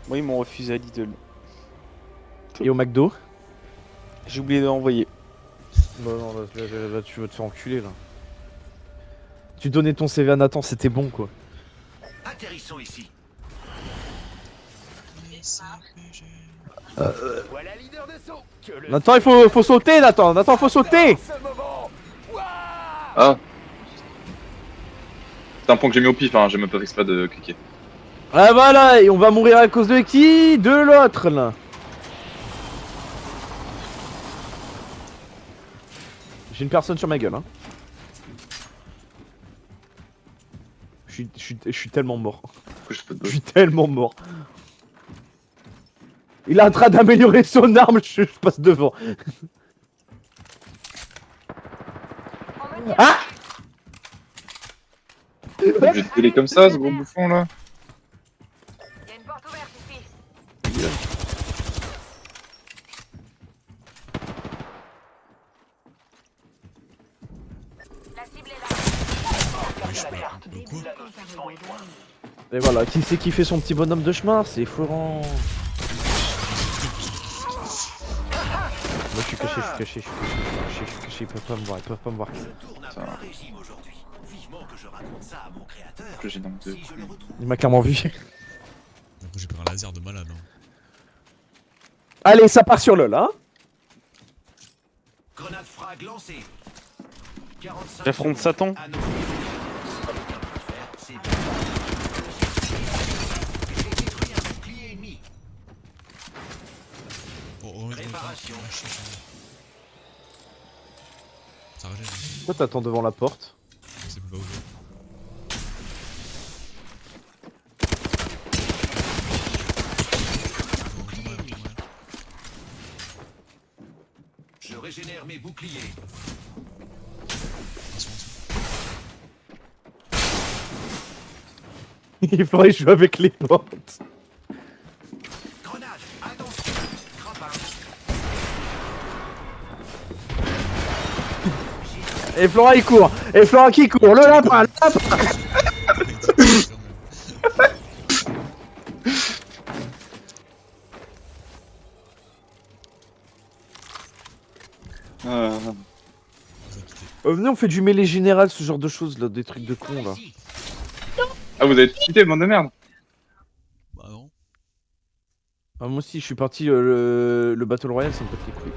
Moi ils m'ont refusé à Lidl. Et au McDo? J'ai oublié d'envoyer. Bah non, là, tu vas te faire enculer là. Tu donnais ton CV à Nathan, c'était bon quoi. Atterrissons ici. Voilà leader de saut. Que le Nathan, il faut sauter, Nathan! Nathan, faut sauter! ce moment. Ah. C'est un point que j'ai mis au pif, hein, j'ai même pas fait exprès de cliquer. Ah voilà, et on va mourir à cause de qui? De l'autre là! J'ai une personne sur ma gueule, hein. Je suis tellement mort. Pourquoi je fais pas de Je suis tellement mort. Il est en train d'améliorer son arme, je passe devant. Ah! Je vais te gueuler comme ça, ce gros bouffon là. Il y a une porte ouverte ici. La cible est là. Ouais, je sais pas. Quoi? Et voilà, qui c'est qui fait son petit bonhomme de chemin? C'est Florent. Moi je suis caché, ils peuvent pas me voir, Je tourne à plein régime aujourd'hui. Vivement que je raconte ça à mon créateur. Que j'ai dans le Si je le retrouve. Il m'a clairement vu. Après, j'ai pris un laser de malade. Hein. Allez, ça part sur LOL, hein. Grenade frag lancée. 45 J'affronte Satan. à nos pieds. C'est bien. J'ai détruit un bouclier ennemi. Oh, oh, Réparation. Ça régène. Pourquoi t'attends devant la porte? C'est pas ouvert. Je régénère mes boucliers. Il faudrait jouer avec les portes. Grenade, attention. Crapin. Et Florent il court. Et Florent qui court. Le lapin, le lapin. Venez, on fait du mêlée général, ce genre de choses là, des trucs de con là. Ah, vous avez quitté, bande de merde. Bah non. Ah, moi aussi, je suis parti le Battle Royale, ça me pète les couilles.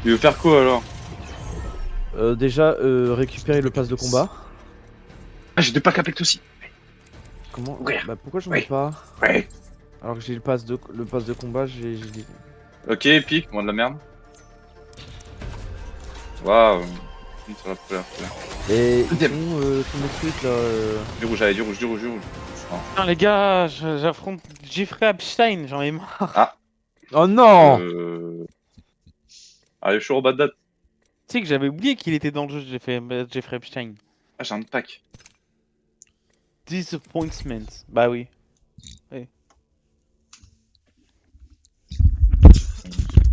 Tu veux faire quoi alors? Déjà, récupérer le pass de combat. Ah, j'ai deux packs avec toi aussi. Comment Ouais. Bah pourquoi j'en ai Ouais. pas? Ouais. Alors que j'ai le pass de combat, j'ai Ok, épique, moins de la merde. Waouh. Sur la première fois. Et Deuxième. tous mes trucs là. Du rouge, allez, du rouge. Putain, les gars, j'affronte Jeffrey Epstein, j'en ai marre. Oh non. Allez, chaud, bad date. Tu sais que j'avais oublié qu'il était dans le jeu, Jeffrey Epstein. Ah, j'ai un pack. Disappointment. Bah oui.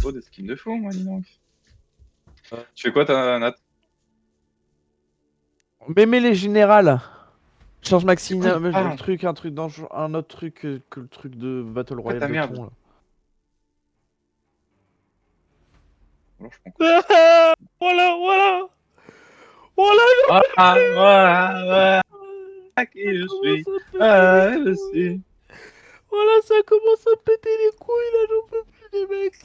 Oh, des skins de fou, moi, dis donc. Tu fais quoi, ta Nat? Mais les générales. Change maximum, Ah. un truc dangereux, un autre truc que le truc de Battle Royale ta de merde. con, là. Alors, je prends quoi? Voilà. Voilà. Qui je suis. Je suis. Voilà, ça commence à péter les couilles là, j'en peux plus les mecs.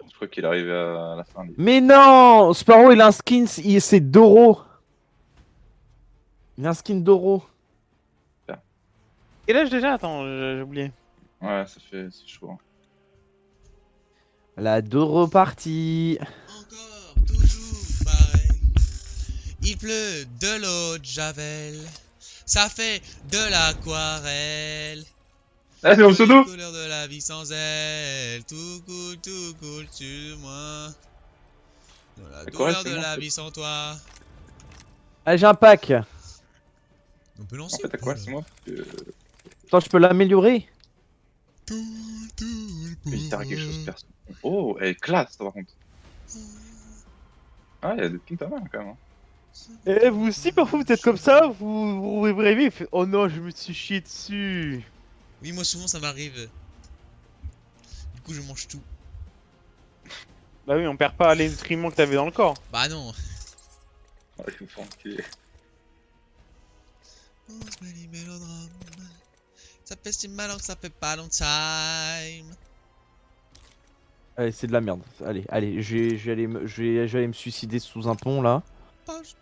Je crois qu'il est arrivé à la fin. Mais non, Sparrow il a un skin, c'est Doro. Il a un skin Doro. Quel âge déjà? Attends, j'ai oublié. Ouais, c'est chaud. Hein. La Doro partie. Encore, toujours pareil. Il pleut de l'eau de Javel. Ça fait de l'aquarelle. Ah, c'est mon pseudo. La couleur de la vie sans elle. Tout coule sur moi. Dans la Aquarelle, douleur c'est de bon, la c'est- vie sans toi. Ah, j'ai un pack. On peut En lancer. fait, à quoi, c'est moi? Attends, je peux l'améliorer. Mais il t'arrive quelque chose, personne. Oh, elle est classe, ça, par contre. Ah, il y a des skins pas mal, quand même. Hein. Et vous aussi, parfois vous êtes comme ça, vous rêvez, fait oh non, je me suis chié dessus. Oui, moi souvent ça m'arrive. Du coup, je mange tout. Bah oui, on perd pas les nutriments que t'avais dans le corps. Bah non. Ah, il me faut enculer. On se met les mélodrames. Ça fait si mal que ça fait pas long time. Allez, c'est de la merde. Allez, je vais aller me suicider sous un pont là.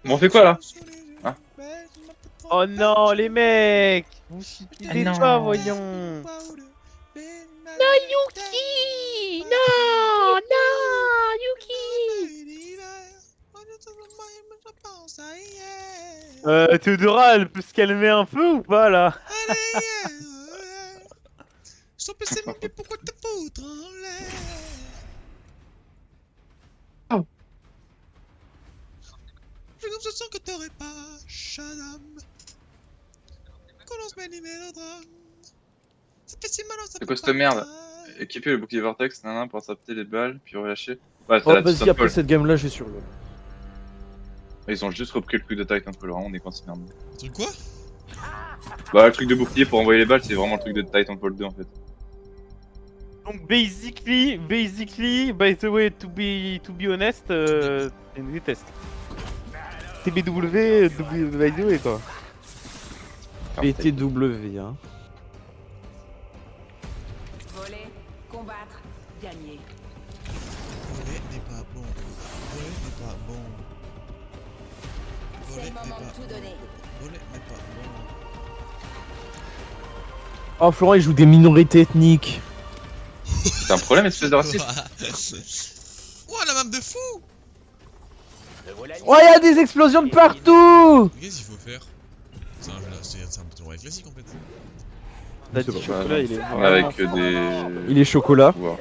Bon, on fait quoi, là? Ah. Oh non, les mecs, vous suicidez non. pas, voyons. Non, Yuki! Non! Non, Yuki! Théodora, elle peut se calmer un peu ou pas là? Sans passer mon pied, pourquoi te foutre en l'air? Oh. J'ai comme ce son que t'aurais pas, Shadam. Quand on se met les mélodrames. Ça fait si mal, ça C'est fait quoi pas cette merde? mal. Équiper le bouclier Vortex, nanana, pour attraper les balles, puis relâcher. Ouais, c'est Oh, la vas-y, Titanfall. après cette game là, je vais sur le. Ils ont juste repris le truc de Titanfall, vraiment, on est quand c'est merde. Un truc quoi? Bah, le truc de bouclier pour envoyer les balles, c'est vraiment le truc de Titanfall 2 en fait. Donc basically, by the way, to be honest, je déteste. TBW, by the way quoi. BTW, hein. Voler, combattre, gagner. Voler n'est pas bon. Voler n'est pas bon. C'est Voler le n'est moment pas de tout bon. donner. Voler n'est pas bon. Oh, Florent, il joue des minorités ethniques. C'est un problème, espèce de raciste. Oh, la map de fou! Oh, il y a des explosions de partout. Qu'est-ce qu'il faut faire? C'est un bouton ouais classique en fait. T'as C'est dit pas chocolat, il est Ouais, vraiment... avec des. Il est chocolat. Ouais.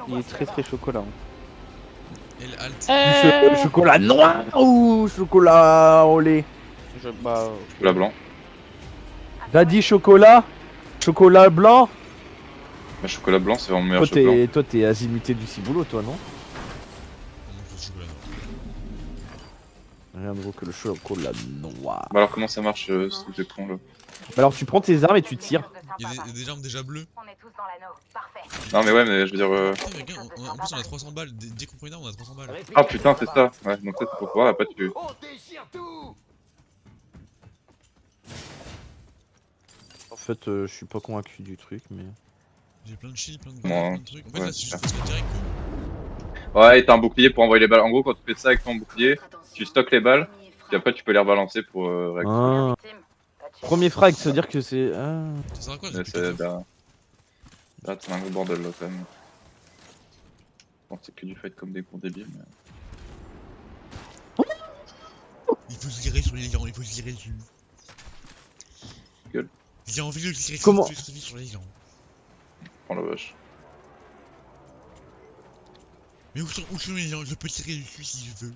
Il est très chocolat. Et le alt. Chocolat noir ou chocolat au lait? Chocolat blanc. T'as dit chocolat? Chocolat blanc? Bah, chocolat blanc, c'est vraiment le meilleur chocolat. Toi, t'es azimuté du ciboulot, toi, non? Non, c'est chocolat noir. Rien de gros que le chocolat noir. Bah, alors, comment ça marche ce truc de con là? Bah alors, tu prends tes armes et tu tires. Il y a des armes déjà bleues. On est tous dans l'anneau. Parfait. Non, mais ouais, mais je veux dire. Putain, mais gars, en plus on a 300 balles. Dès qu'on prend une arme, on a 300 balles. Ah putain, c'est ça. Ouais, donc ça, c'est pour pouvoir après tu. On déchire tout. En fait, je suis pas convaincu du truc, mais. J'ai plein de shields, plein de Ouais. plein de trucs. En fait, Ouais, là, c'est juste super. faut se mettre direct quoi. Ouais, et t'as un bouclier pour envoyer les balles. En gros, quand tu fais ça avec ton bouclier, tu stockes les balles, puis après tu peux les rebalancer pour réactiver. Ah. Victime, t'as Premier frag, ça veut dire que c'est. Ah. Ça sert à quoi Mais c'est là. Là, t'as un gros bordel là quand même. Bon, c'est que du fight comme des gros débiles. Mais... Il faut se tirer sur les gens, il faut se tirer dessus. Gueule. J'ai envie de tirer Comment sur les gens. Prends la vache. Mais où sont les gens? Je peux tirer dessus si je veux.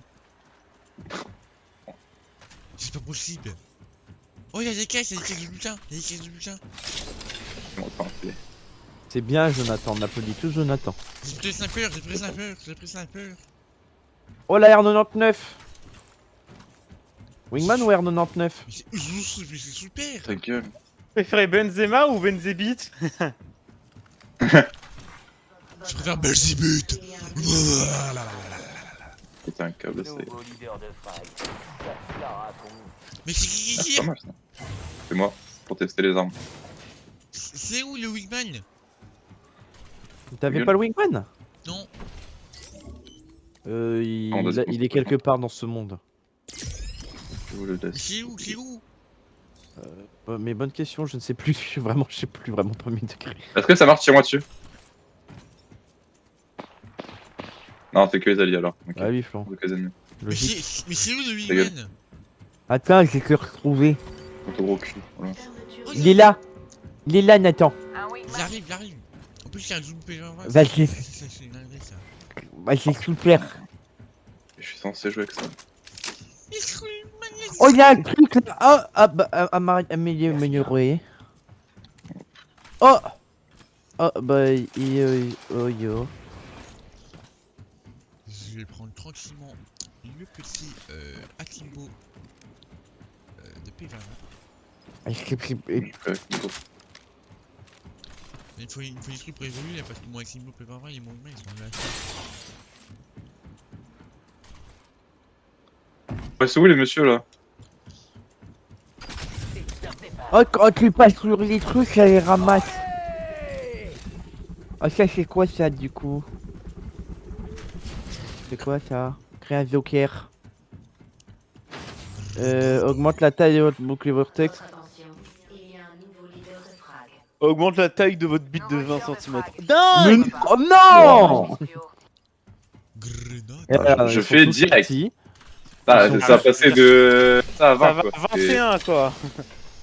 C'est pas possible. Oh, y'a des caisses, y'a des caisses de butin, y'a des caisses de butin. C'est bien, Jonathan. On applaudit tous Jonathan. J'ai pris sniper, j'ai pris sniper, j'ai pris sniper. Oh la R99. Wingman ou R99? Mais c'est super. Ta gueule. Vous préférez Benzema ou Benzebit? Je préfère Belzebut. C'est un câble, c'est. Nouveau leader de frag. Ça se la raconte. Mais c'est qui C'est pas mal ça. C'est moi, pour tester les armes. C'est où le Wingman? T'avais Gueule. pas le Wingman? Non. Il est quelque part dans ce monde. Je vous le laisse. C'est où? C'est où? Mais bonne question, je ne sais plus. Je sais plus vraiment premier degré. Est-ce que ça marche? Tire-moi dessus. Non, c'est que les alliés alors. Ok. Ah oui, Flan. Donc les ennemis. Logique. Mais c'est où le Ta gueule. Wingman? Attends, j'ai que retrouvé. Ton gros cul. Voilà. Il est là. Il est là, Nathan. J'arrive, j'arrive. En plus, il y a un zoom PV20. Vas-y. C'est une dinguerie ça. Bah, c'est super. Je suis censé jouer avec ça. Oh, il y a un truc là. Oh, ah, bah, amélioré. Oh. Oh, bah, oh, yo. Je vais prendre tranquillement le petit Akimbo de P20. Il faut des trucs pour évoluer là, parce que mon Akimbo P20 et mon Wingman ils sont là. Ouais, c'est où les messieurs là? Oh, quand tu passes sur les trucs, ça les ramasse. Oh, ça, c'est quoi ça du coup? C'est quoi ça? Créer un joker. Augmente la taille de votre boucle vortex. Augmente la taille de votre bite de 20 cm. Mais... Oh non! Je fais direct. Ah, ça a passé de... Ça à 20 Ça va quoi. à 21 quoi.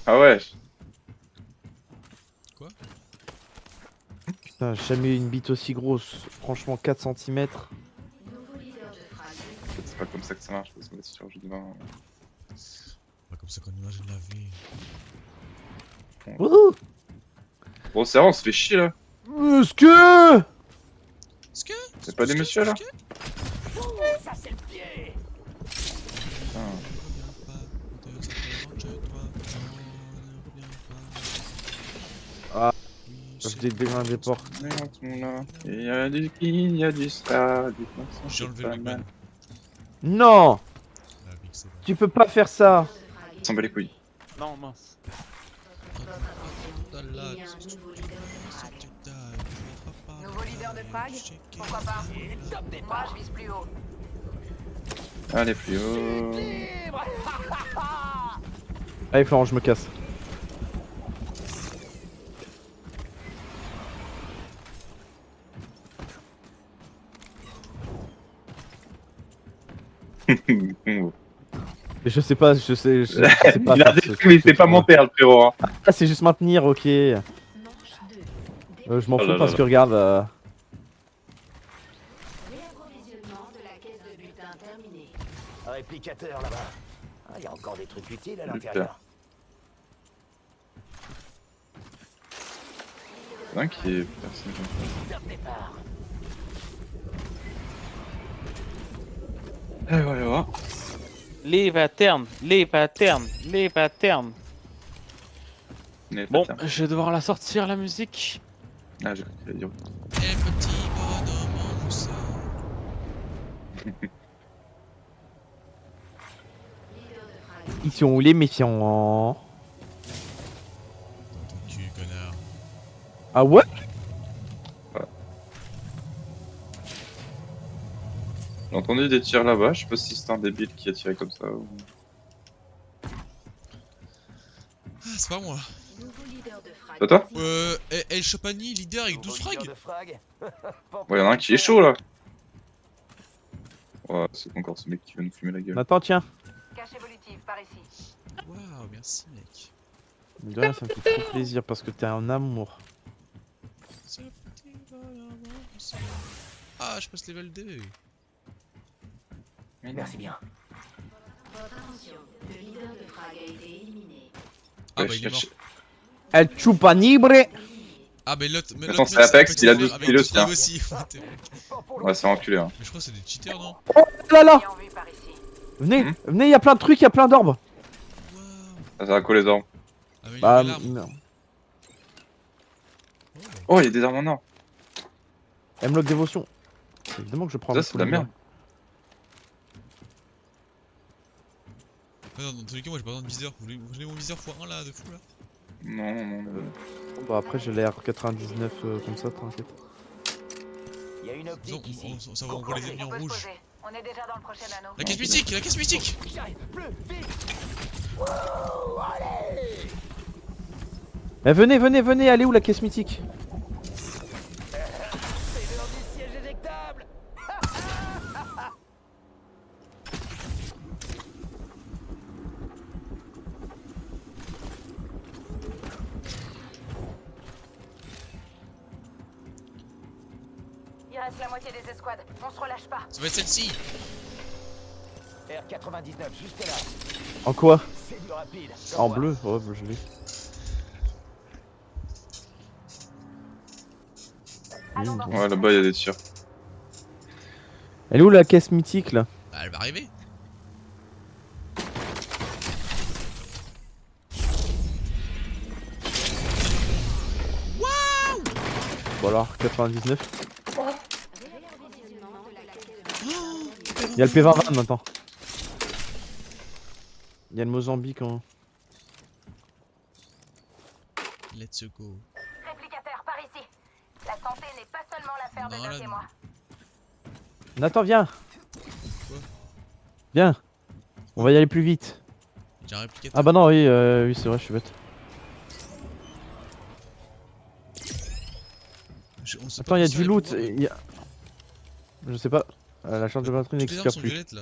Ah ouais. Putain, j'ai jamais eu une bite aussi grosse. Franchement, 4 cm. C'est pas comme ça que ça marche, parce que c'est sûr, je dis non. Pas comme ça qu'on imagine la vie. Wouhou! Bon, c'est vrai, on se fait chier là. Est-ce que... C'est pas des messieurs là? Ça c'est le pied. Ah, je dégaine des portes. Il y a du qui, il y a du ça, du J'ai enlevé le Wingman. Non! Tu peux pas faire ça! S'en bat les couilles. Non, mince. Nouveau leader de frag? Pourquoi pas? Moi, je vise plus haut. Allez, plus haut. Allez, Florent, je me casse. Je sais pas, je sais pas. Il a des trucs, mais il sait pas monter, le frérot. Hein. Ah, c'est juste maintenir, ok. Je m'en fous parce que regarde. Réplicateur là-bas. Ah, il y a encore des trucs utiles à l'intérieur. C'est un qui est personne comme ça. Et voilà. Les patterns, les patterns, les patterns. Bon, je vais devoir la sortir la musique. Ah, j'ai cru qu'il allait dire. Et petit bonhomme en mousse. Ils sont où les méfiants? Dans ton cul, connard. Ah ouais? J'ai entendu des tirs là-bas, je sais pas si c'est un débile qui a tiré comme ça ou... Ah, c'est pas moi. C'est toi? El Chapani, leader avec 12 frags. Ouais, y'en a un qui est chaud là. Ouais, c'est encore ce mec qui va nous fumer la gueule. Nathan, tiens. Cache évolutive, par ici. Waouh, merci mec. De rien, ça me fait trop plaisir parce que t'es un amour. Ah, je passe level 2. Merci bien. Votre attention, le leader de Frag a été éliminé. Ah Ouais, bah il est mort. El Chupanibre. Ah mais l'autre... Attends, c'est Apex, il a 12 avec kilos, 12 tiens. aussi. Ouais, c'est enculé hein. Mais je crois que c'est des cheaters, non? Oh là là. En vue par ici. Venez, venez, y a plein de trucs, y a plein d'orbes. Ça va coller les armes. Ah mais il y Bah, avait l'arme. non. Oh, il y a des armes en or. Hemlock dévotion. Évidemment que je prends Ça, le c'est de la merde. Ah non, dans tous les cas, moi j'ai pas besoin de viseur. Vous voulez mon viseur x1 là, de fou là? Non, non, non. Bon, bah après j'ai l'air 99 comme ça, t'inquiète. Il y a une optique ici. Ça va envoyer les ennemis en On peut se rouge. poser. On est déjà dans le prochain anneau. La caisse mystique! La caisse mystique! J'arrive, plus vite. Wow, allez. Eh, venez, venez, venez, allez où la caisse mythique? C'est l'heure du siège éjectable. Il reste la moitié des escouades. On se relâche pas. Ça va être celle-ci! R99, juste là. En quoi? C'est du rapide. En bleu? Ouais, bah, je l'ai. Ouais, là-bas, il y a des tirs. Elle est où la caisse mythique là? Bah, elle va arriver. Waouh! Bon alors, 99. Y'a le P20 maintenant. Y'a le Mozambique hein. Let's go. Réplicataire, par ici. La santé n'est pas seulement l'affaire de Voilà. Doc et moi. Nathan, viens. Quoi? Viens. On va y aller plus vite. J'ai un réplicateur. Ah bah non, oui, oui c'est vrai, je suis bête. On sait Attends, pas y'a où ça, du les loot. pouvoirs, mais- Y a... Je sais pas. La charge de batterie Toutes les armes n'expire sont plus. violettes là.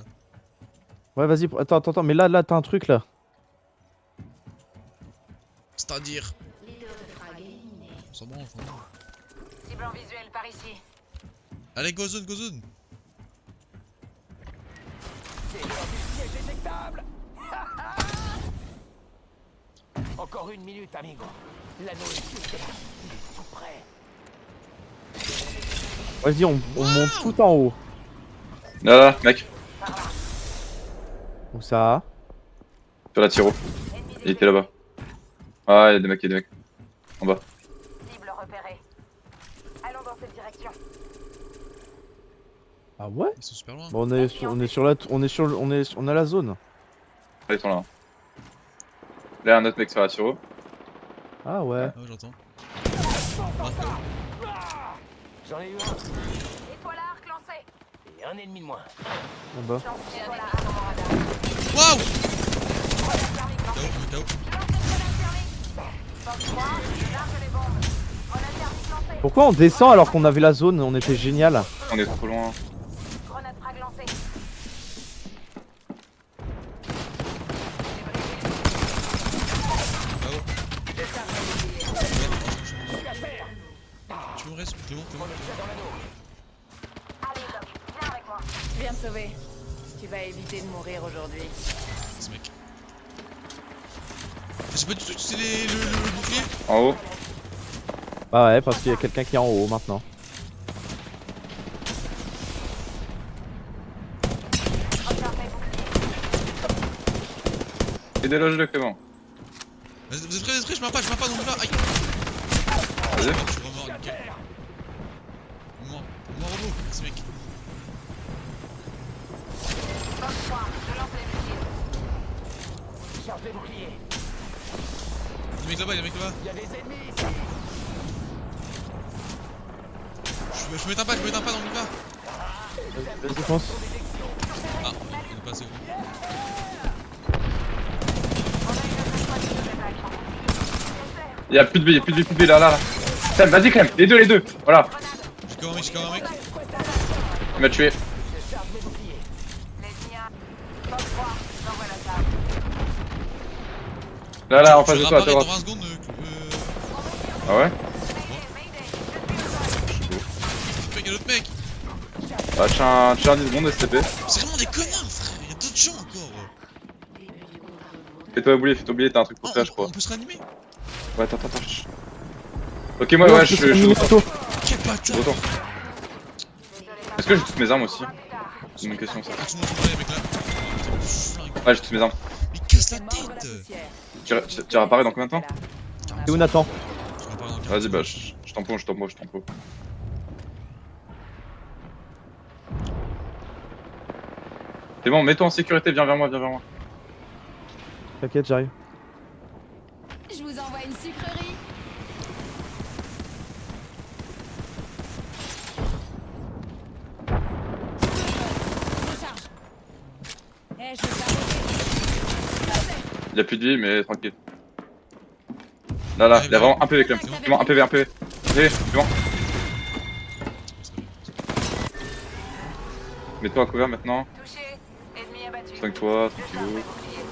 Ouais, vas-y, attends, mais là, t'as un truc là. C'est-à-dire. On s'en branle, on s'en branle. Cible en visuel, par ici. Allez, go zone, go zone! C'est l'heure du siège éjectable. Encore une minute, amigo. L'anneau est juste là. Il est tout prêt. Vas-y, on monte tout en haut. Là, là, mec. Où ça? Sur la tiro. Il était là-bas. Ah, il y a des mecs, En bas. Cible repérée. Allons dans cette direction. Ah ouais? Ils sont super loin. Bon, on a la zone. Ah, ils sont là. Là, un autre mec sur la tiro. Ah ouais. Ah, j'entends. J'en ai eu un. Étoile à arc lancée. Et un ennemi de moins. Ah bah. Lance étoile à arc dans mon radar. Waouh! Grenade thermique KO, lancée. KO. Je lance une grenade thermique. Force 3, je largue les bombes. Grenade thermique lancée. Pourquoi on descend alors qu'on avait la zone? On était génial. On est trop loin. Grenade frag lancée. Tu me restes, Clément, Clément. Allez, Doc, viens avec moi. Je viens te sauver. Tu vas éviter de mourir aujourd'hui. Ce mec. J'ai pas du tout utilisé le bouclier. En haut. Bah ouais, parce qu'il y a quelqu'un qui est en haut maintenant. Et déloge-le, Clément. Vous êtes prêts, je meurs pas, donc on y va. Aïe! Vas-y. Je suis remort, nickel. Mort robot, merci mec. Force 3, je lance les missiles. Charge les boucliers. Y'a des mecs là-bas, y'a des mecs là-bas. Il y a des ennemis ici. Je m'éteins pas, donc on y va. Vas-y, fonce. Ah, on est passé où? On a une autre escouade qui nous attaque. Y'a plus de vie, y'a plus de vie, plus de vie, là. Clem, vas-y Clem, les deux. Voilà, J'ai cover un mec. il m'a tué. Les miens. Fox 3, j'envoie la table. Là, en face Je de toi, à ta réapparais droite. dans 20 secondes. Ah ouais? Fais un autre mec. Bah, tiens 10 secondes, STP. C'est vraiment des connards, frère. Y'a d'autres gens encore. Fais-toi oublier, t'as un truc pour Oh, faire, je crois. on peut se réanimer? Ouais, attends. Ok, moi, ouais, je suis de retour. Quel bâtard. Retour. Est-ce que j'ai toutes mes armes aussi? C'est une bonne question ça. Ah, tout le monde les mecs là. Flingue. Ouais, j'ai toutes mes armes. Mais casse la tête. Tu réapparais dans combien de temps? C'est où Nathan? Je réapparais dans 40. Vas-y, bah, je t'en pose. C'est bon, mets-toi en sécurité, viens vers moi. T'inquiète, j'arrive. Je vous envoie une sucrerie. Recharge. Eh, je vais faire Y'a plus de vie, mais tranquille. Là, il a vraiment un PV, Clem. C'est bon, un PV. PV, c'est bon. Mets-toi à couvert maintenant. Touché. Ennemi abattu. Soigne-toi, tranquillou.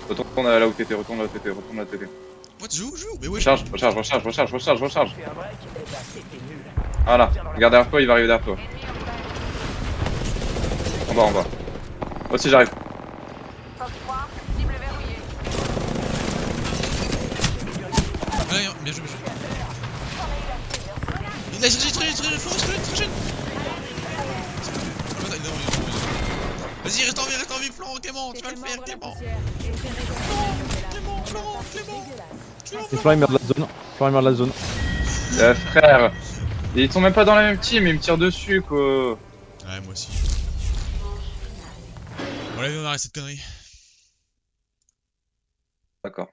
Retourne là où t'étais, retourne là où t'étais. What, joue. Mais ouais. Recharge. Voilà, regarde derrière toi, il va arriver derrière toi. En bas. Moi aussi j'arrive. Fox 3, cible verrouillée. Ouais, bien joué. Il a cherché très jeune. Vas-y, reste en vie, Florent, Clément, tu vas le faire, Clément. C'est Florent, il meurt de la zone. Frère, ils sont même pas dans la même team, ils me tirent dessus quoi. Ouais, moi aussi. Bon, allez, on arrête cette connerie. D'accord.